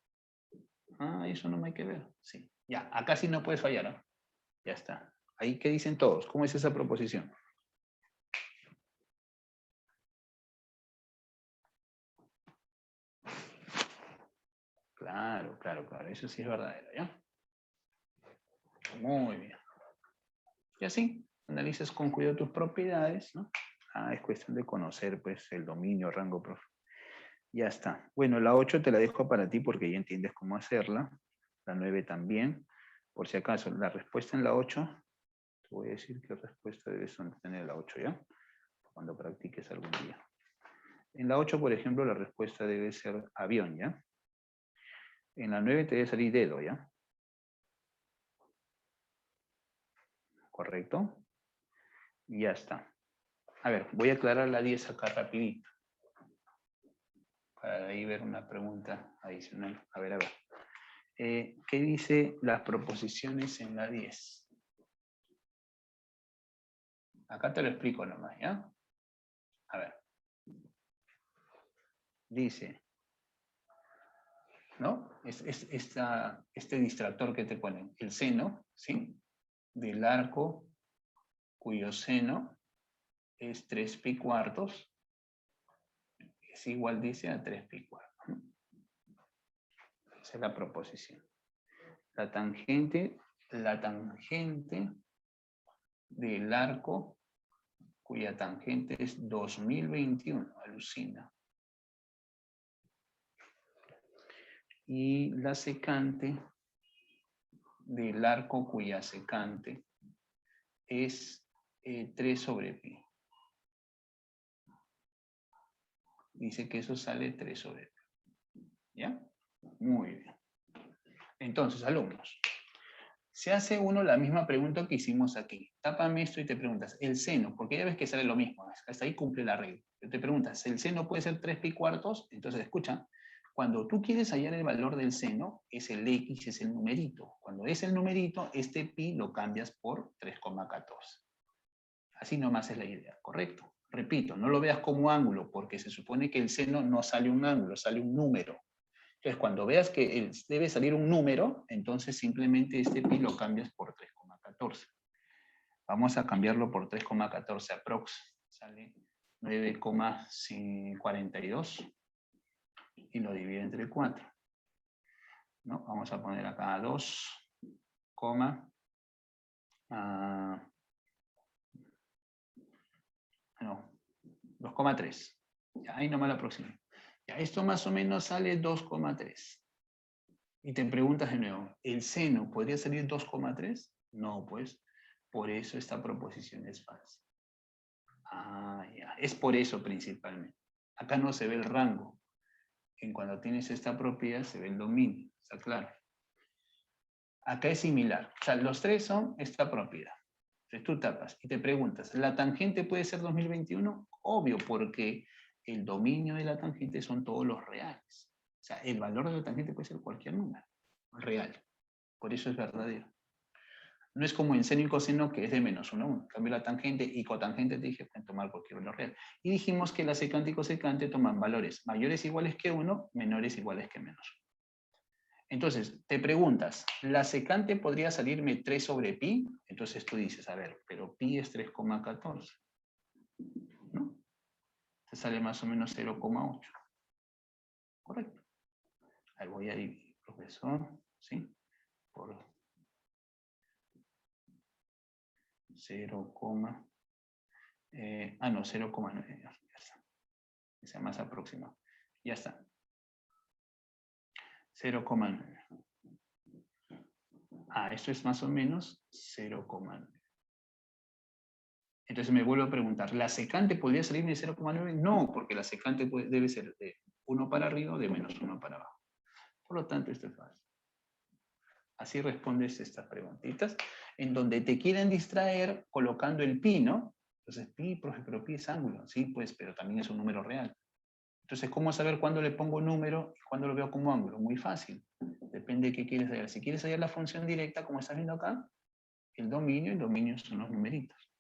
Eso no me hay que ver. Sí. Ya, acá sí no puedes fallar. ¿No? Ya está. Ahí, ¿qué dicen todos? ¿Cómo es esa proposición? Claro. Eso sí es verdadero, ¿ya? Muy bien. Y así, analizas con cuidado tus propiedades, ¿no? Es cuestión de conocer, pues, el dominio, rango, profe. Ya está. Bueno, la 8 te la dejo para ti porque ya entiendes cómo hacerla. La 9 también. Por si acaso, la respuesta en la 8, te voy a decir qué respuesta debes tener en la 8, ¿ya? Cuando practiques algún día. En la 8, por ejemplo, la respuesta debe ser avión, ¿ya? En la 9 te debe salir dedo, ¿ya? ¿Correcto? Ya está. A ver, voy a aclarar la 10 acá rapidito. Para ahí ver una pregunta adicional. A ver. ¿Qué dice las proposiciones en la 10? Acá te lo explico nomás, ¿ya? A ver. Dice, ¿no? Este distractor que te ponen, el seno, ¿sí? Del arco cuyo seno es 3 pi cuartos es igual, dice, a 3 pi cuartos, ¿no? Esa es la proposición. La tangente del arco cuya tangente es 2021, alucina. Y la secante del arco cuya secante es 3 sobre pi. Dice que eso sale 3 sobre pi. ¿Ya? Muy bien. Entonces, alumnos, se hace uno la misma pregunta que hicimos aquí. Tápame esto y te preguntas, el seno, porque ya ves que sale lo mismo, hasta ahí cumple la regla. Te preguntas, ¿el seno puede ser 3 pi cuartos? Entonces, escucha, cuando tú quieres hallar el valor del seno, es el x, es el numerito. Cuando es el numerito, este pi lo cambias por 3,14. Así nomás es la idea, ¿correcto? Repito, no lo veas como ángulo, porque se supone que el seno no sale un ángulo, sale un número. Entonces, cuando veas que debe salir un número, entonces simplemente este pi lo cambias por 3,14. Vamos a cambiarlo por 3,14 aprox. Sale 9,42 y lo divide entre 4. ¿No? Vamos a poner acá 2,3. Ya, ahí nomás la próxima. Ya, esto más o menos sale 2,3. Y te preguntas de nuevo, ¿el seno podría salir 2,3? No, pues, por eso esta proposición es falsa. Ah, ya, es por eso principalmente. Acá no se ve el rango. En cuando tienes esta propiedad se ve el dominio, ¿está claro? Acá es similar. O sea, los tres son esta propiedad. Entonces tú tapas y te preguntas, ¿la tangente puede ser 2021? Obvio, porque el dominio de la tangente son todos los reales. O sea, el valor de la tangente puede ser cualquier número real. Por eso es verdadero. No es como en seno y coseno que es de menos 1 a 1. En cambio la tangente y cotangente te dije pueden tomar cualquier valor real. Y dijimos que la secante y cosecante toman valores mayores iguales que 1, menores iguales que menos 1. Entonces, te preguntas, ¿la secante podría salirme 3 sobre pi? Entonces tú dices, a ver, pero pi es 3,14. ¿No? Te sale más o menos 0,8. Correcto. Ahí voy a dividir, profesor, ¿sí? Por 0, no, 0,9. Que sea más aproximado. Ya está. 0,9. Ah, esto es más o menos 0,9. Entonces me vuelvo a preguntar, ¿la secante podría salirme de 0,9? No, porque la secante debe ser de 1 para arriba o de menos 1 para abajo. Por lo tanto, esto es fácil. Así respondes estas preguntitas, en donde te quieren distraer colocando el pi, ¿no? Entonces, pi, profe, pero pi es ángulo. Sí, pues, pero también es un número real. Entonces, ¿cómo saber cuándo le pongo número y cuándo lo veo como ángulo? Muy fácil. Depende de qué quieres hallar. Si quieres hallar la función directa, como estás viendo acá, el dominio son los numeritos.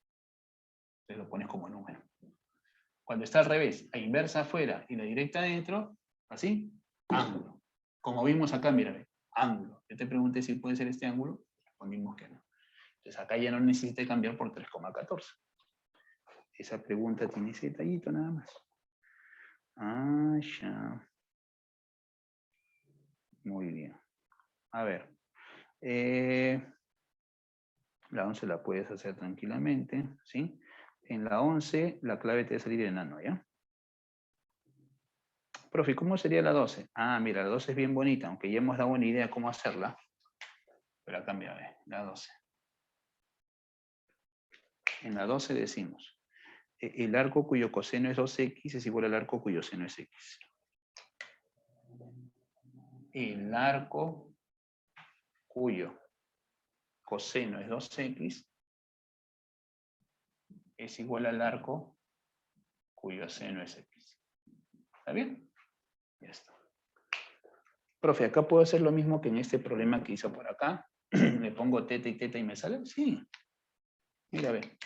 Entonces lo pones como número. Cuando está al revés, la inversa afuera y la directa adentro, así, ángulo. Como vimos acá, mira, ángulo. Yo te pregunté si puede ser este ángulo, respondimos que no. Entonces acá ya no necesité cambiar por 3,14. Esa pregunta tiene ese detallito nada más. Ah, ya. Muy bien. A ver. La 11 la puedes hacer tranquilamente, ¿sí? En la 11 la clave te va a salir enano, ¿ya? Profe, ¿cómo sería la 12? Ah, mira, la 12 es bien bonita, aunque ya hemos dado una idea de cómo hacerla. Pero cambia, la 12. En la 12 decimos, el arco cuyo coseno es 2x es igual al arco cuyo seno es x. El arco cuyo coseno es 2x es igual al arco cuyo seno es x. ¿Está bien? Ya está. Profe, ¿acá puedo hacer lo mismo que en este problema que hizo por acá? ¿Le pongo teta y teta y me sale? Sí. Mira, ve.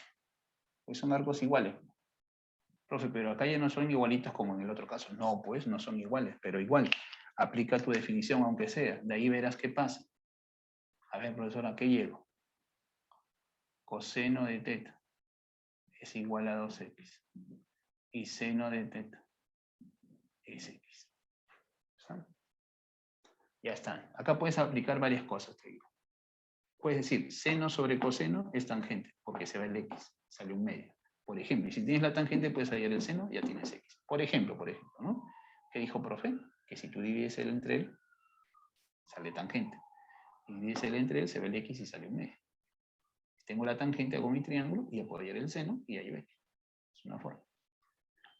Pues son arcos iguales. Profe, pero acá ya no son igualitos como en el otro caso. No, pues no son iguales, pero igual. Aplica tu definición aunque sea. De ahí verás qué pasa. A ver, profesor, ¿a qué llego? Coseno de teta es igual a 2x. Y seno de teta es X. ¿Está? Ya está. Acá puedes aplicar varias cosas, te digo. Puedes decir, seno sobre coseno es tangente, porque se va el X, sale un medio. Por ejemplo, y si tienes la tangente, puedes hallar el seno, ya tienes X. Por ejemplo, ¿no? ¿Qué dijo profe? Que si tú divides el entre él, sale tangente. Y divides el entre él, se ve el X y sale un medio. Si tengo la tangente, hago mi triángulo y puedo hallar el seno y hallo X. Es una forma.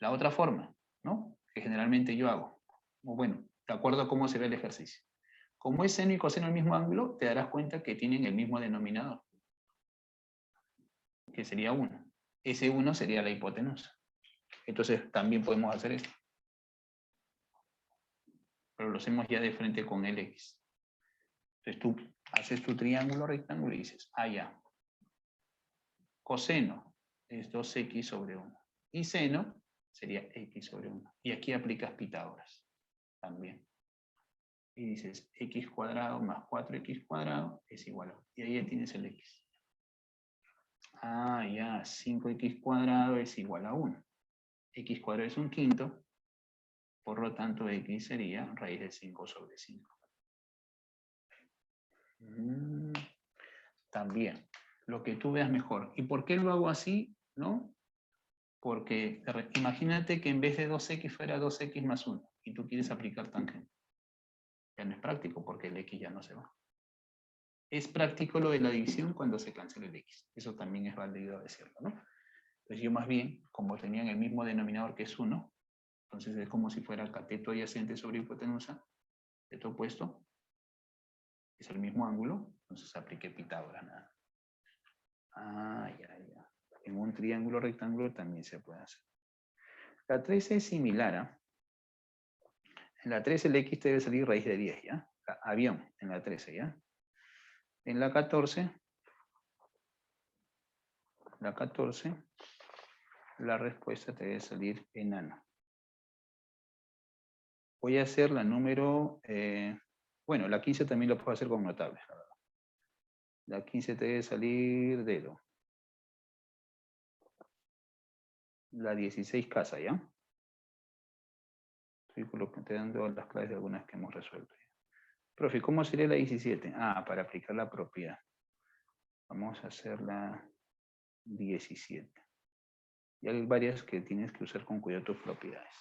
La otra forma, ¿no? Que generalmente yo hago. Bueno, de acuerdo a cómo se ve el ejercicio. Como es seno y coseno el mismo ángulo, te darás cuenta que tienen el mismo denominador, que sería 1. Ese 1 sería la hipotenusa. Entonces también podemos hacer esto. Pero lo hacemos ya de frente con el X. Entonces tú haces tu triángulo rectángulo y dices, ya. Coseno es 2x sobre 1. Y seno sería x sobre 1. Y aquí aplicas Pitágoras también. Y dices, x cuadrado más 4x cuadrado es igual a 1. Y ahí ya tienes el x. Ya, 5x cuadrado es igual a 1. X cuadrado es un quinto, por lo tanto x sería raíz de 5 sobre 5. También, lo que tú veas mejor. ¿Y por qué lo hago así? ¿No? Porque imagínate que en vez de 2x fuera 2x más 1 y tú quieres aplicar tangente. Ya no es práctico porque el x ya no se va. Es práctico lo de la división cuando se cancela el x. Eso también es válido decirlo, ¿no? Entonces yo más bien, como tenían el mismo denominador que es 1, entonces es como si fuera cateto adyacente sobre hipotenusa, cateto opuesto, es el mismo ángulo, entonces apliqué Pitágoras, nada. Ya. En un triángulo rectángulo también se puede hacer. La 13 es similar, ¿ah? En la 13 el x te debe salir raíz de 10, ¿ya? Avión, en la 13, ¿ya? En la 14, la respuesta te debe salir enano. Voy a hacer la número, bueno, la 15 también lo puedo hacer con notables, la verdad. La 15 te debe salir dedo. La 16 casa, ¿ya? Estoy dando las claves de algunas que hemos resuelto. Profe, ¿cómo sería la 17? Para aplicar la propiedad. Vamos a hacer la 17. Y hay varias que tienes que usar con cuidado tus propiedades.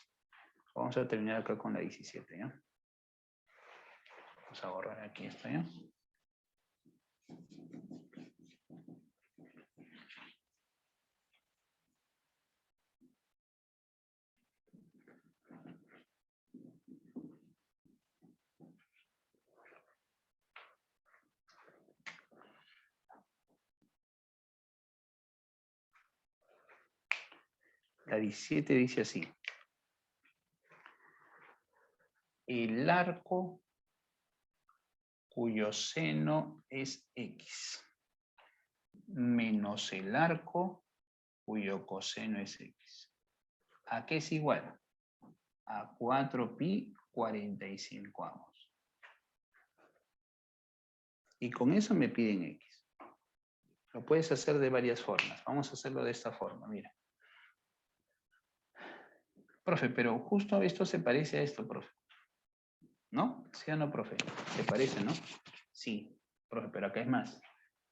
Vamos a terminar acá con la 17, ¿ya? Vamos a borrar aquí esto, ¿ya? La 17 dice así. El arco cuyo seno es X menos el arco cuyo coseno es X. ¿A qué es igual? A 4pi 45 Y con eso me piden X. Lo puedes hacer de varias formas. Vamos a hacerlo de esta forma, mira. Profe, pero justo esto se parece a esto, profe. ¿No? ¿Sí o no, profe? ¿Se parece, no? Sí, profe, pero acá es más.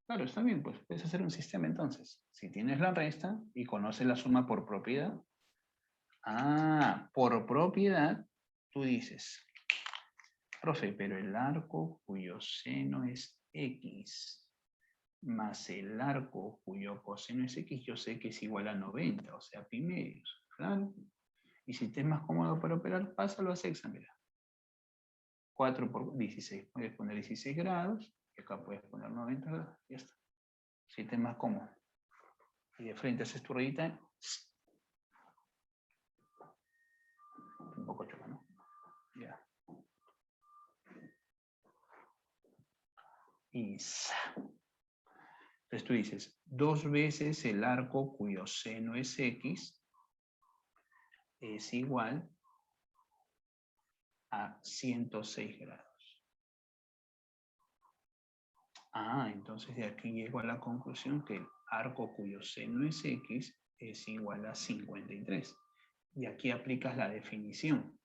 Claro, está bien, pues puedes hacer un sistema entonces. Si tienes la resta y conoces la suma por propiedad. Por propiedad, tú dices, profe, pero el arco cuyo seno es X más el arco cuyo coseno es X, yo sé que es igual a 90, o sea, pi medios, claro. Y si te es más cómodo para operar, pásalo a sexa, mira. 4 por 16, puedes poner 16 grados, y acá puedes poner 90 grados, ya está. Si te es más cómodo. Y de frente haces tu ruedita, un poco choca, ¿no? Ya. Y entonces tú dices, 2 veces el arco cuyo seno es X es igual a 106 grados. Entonces de aquí llego a la conclusión que el arco cuyo seno es X es igual a 53. Y aquí aplicas la definición.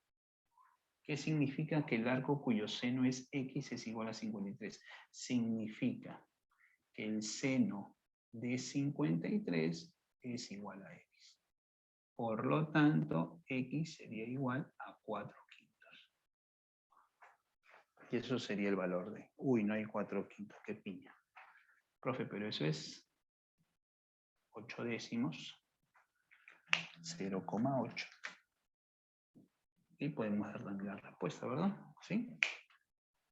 ¿Qué significa que el arco cuyo seno es x es igual a 53? Significa que el seno de 53 es igual a x. Por lo tanto, x sería igual a 4 quintos. Y eso sería el valor de... Uy, no hay 4 quintos, qué piña. Profe, pero eso es 8 décimos, 0,8. Y podemos dar también la respuesta, ¿verdad? ¿Sí?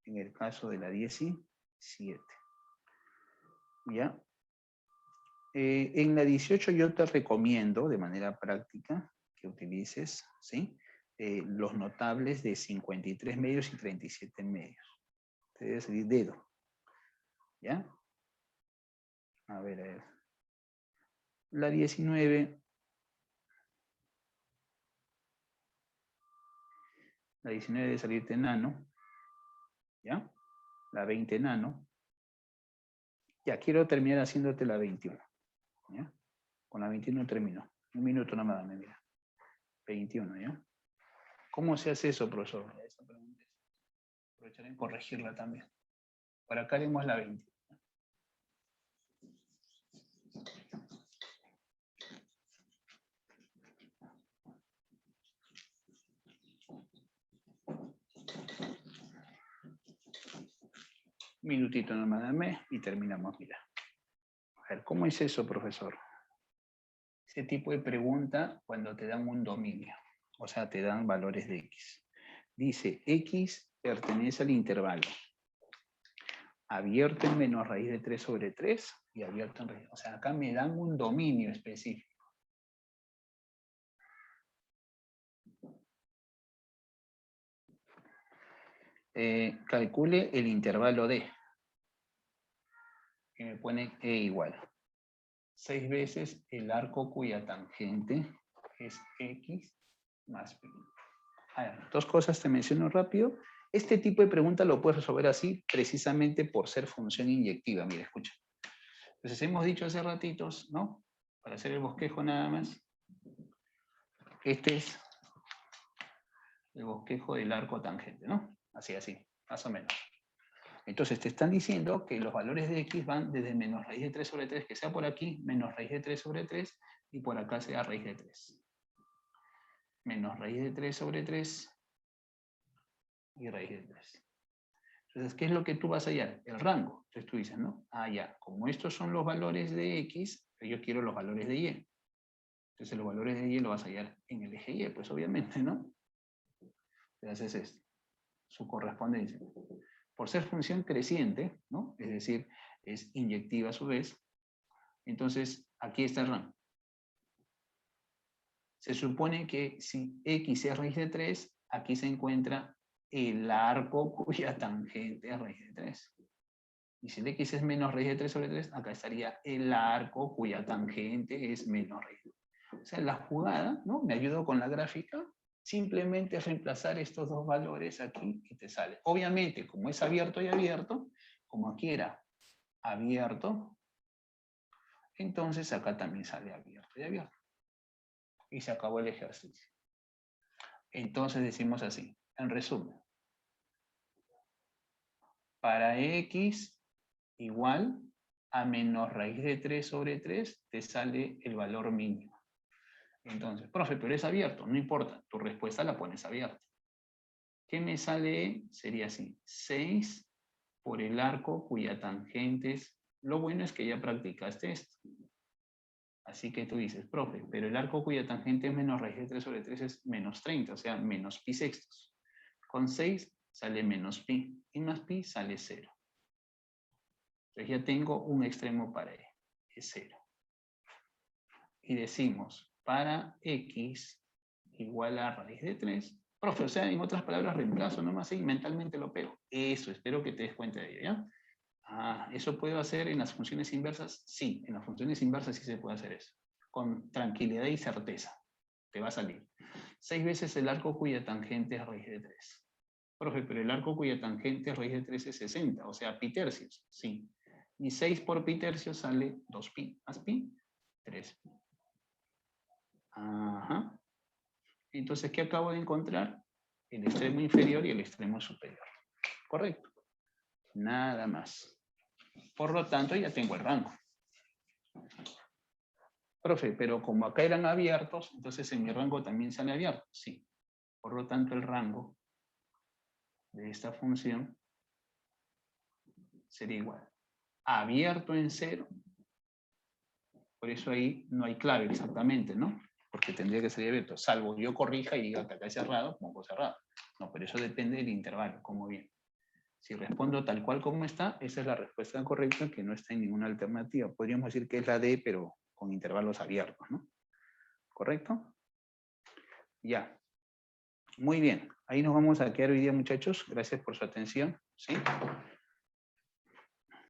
En el caso de la 17. ¿Ya? En la 18 yo te recomiendo de manera práctica que utilices, ¿sí? Los notables de 53 medios y 37 medios. Te debe salir dedo. ¿Ya? A ver. La 19. La 19 debe salirte nano. ¿Ya? La 20 nano. Ya, quiero terminar haciéndote la 21. ¿Ya? Con la 21 termino. Un minuto nomás, dame, mira. 21, ¿ya? ¿Cómo se hace eso, profesor? Esa pregunta. Aprovecharé en corregirla también. Por acá haremos la 20. Minutito nomás, dame y terminamos, mira. A ver, ¿cómo es eso, profesor? Ese tipo de pregunta cuando te dan un dominio, o sea, te dan valores de x. Dice, x pertenece al intervalo abierto en menos raíz de 3 sobre 3 y abierto en raíz. O sea, acá me dan un dominio específico. Calcule el intervalo d, que me pone e igual 6 veces el arco cuya tangente es x más pi. A ver, dos cosas te menciono rápido. Este tipo de pregunta lo puedes resolver así precisamente por ser función inyectiva. Mira, escucha. Entonces hemos dicho hace ratitos, ¿no? Para hacer el bosquejo nada más. Este es el bosquejo del arco tangente, ¿no? Así, más o menos. Entonces te están diciendo que los valores de x van desde menos raíz de 3 sobre 3, que sea por aquí, menos raíz de 3 sobre 3, y por acá sea raíz de 3. Menos raíz de 3 sobre 3 y raíz de 3. Entonces, ¿qué es lo que tú vas a hallar? El rango. Entonces tú dices, ¿no? Ah, ya, como estos son los valores de x, yo quiero los valores de y. Entonces los valores de y lo vas a hallar en el eje y, pues obviamente, ¿no? Entonces es esto, su correspondencia. Por ser función creciente, ¿no? Es decir, es inyectiva a su vez, entonces aquí está el rango. Se supone que si x es raíz de 3, aquí se encuentra el arco cuya tangente es raíz de 3. Y si el x es menos raíz de 3 sobre 3, acá estaría el arco cuya tangente es menos raíz de 3. O sea, la jugada, ¿no? Me ayudó con la gráfica. Simplemente es reemplazar estos dos valores aquí y te sale. Obviamente, como es abierto y abierto, como aquí era abierto, entonces acá también sale abierto y abierto. Y se acabó el ejercicio. Entonces decimos así, en resumen. Para x igual a menos raíz de 3 sobre 3, te sale el valor mínimo. Entonces, profe, pero es abierto, no importa, tu respuesta la pones abierta. ¿Qué me sale? Sería así, 6 por el arco cuya tangente es... Lo bueno es que ya practicaste esto. Así que tú dices, profe, pero el arco cuya tangente es menos raíz de 3 sobre 3 es menos 30, o sea, menos pi sextos. Con 6 sale menos pi, y más pi sale 0. Entonces ya tengo un extremo para E, es 0. Y decimos, para x igual a raíz de 3, profe, o sea, en otras palabras, reemplazo nomás y mentalmente lo pego. Eso, espero que te des cuenta de ello, ¿ya? Ah, ¿eso puedo hacer en las funciones inversas? Sí, en las funciones inversas sí se puede hacer eso. Con tranquilidad y certeza. Te va a salir. 6 veces el arco cuya tangente es raíz de 3. Profe, pero el arco cuya tangente es raíz de 3 es 60, o sea, pi tercios. Sí. Y 6 por pi tercios sale 2pi. Más pi, 3pi. Ajá. Entonces, ¿qué acabo de encontrar? el extremo inferior y el extremo superior. ¿Correcto? Nada más. Por lo tanto, ya tengo el rango. Profe, pero como acá eran abiertos, entonces en mi rango también sale abierto. Sí. Por lo tanto, el rango de esta función sería igual. Abierto en 0. Por eso ahí no hay clave exactamente, ¿no? Porque tendría que ser abierto. Salvo yo corrija y diga que acá es cerrado, pongo cerrado. No, pero eso depende del intervalo, como bien. Si respondo tal cual como está, esa es la respuesta correcta, que no está en ninguna alternativa. Podríamos decir que es la D, pero con intervalos abiertos, ¿no? ¿Correcto? Ya. Muy bien. Ahí nos vamos a quedar hoy día, muchachos. Gracias por su atención. ¿Sí?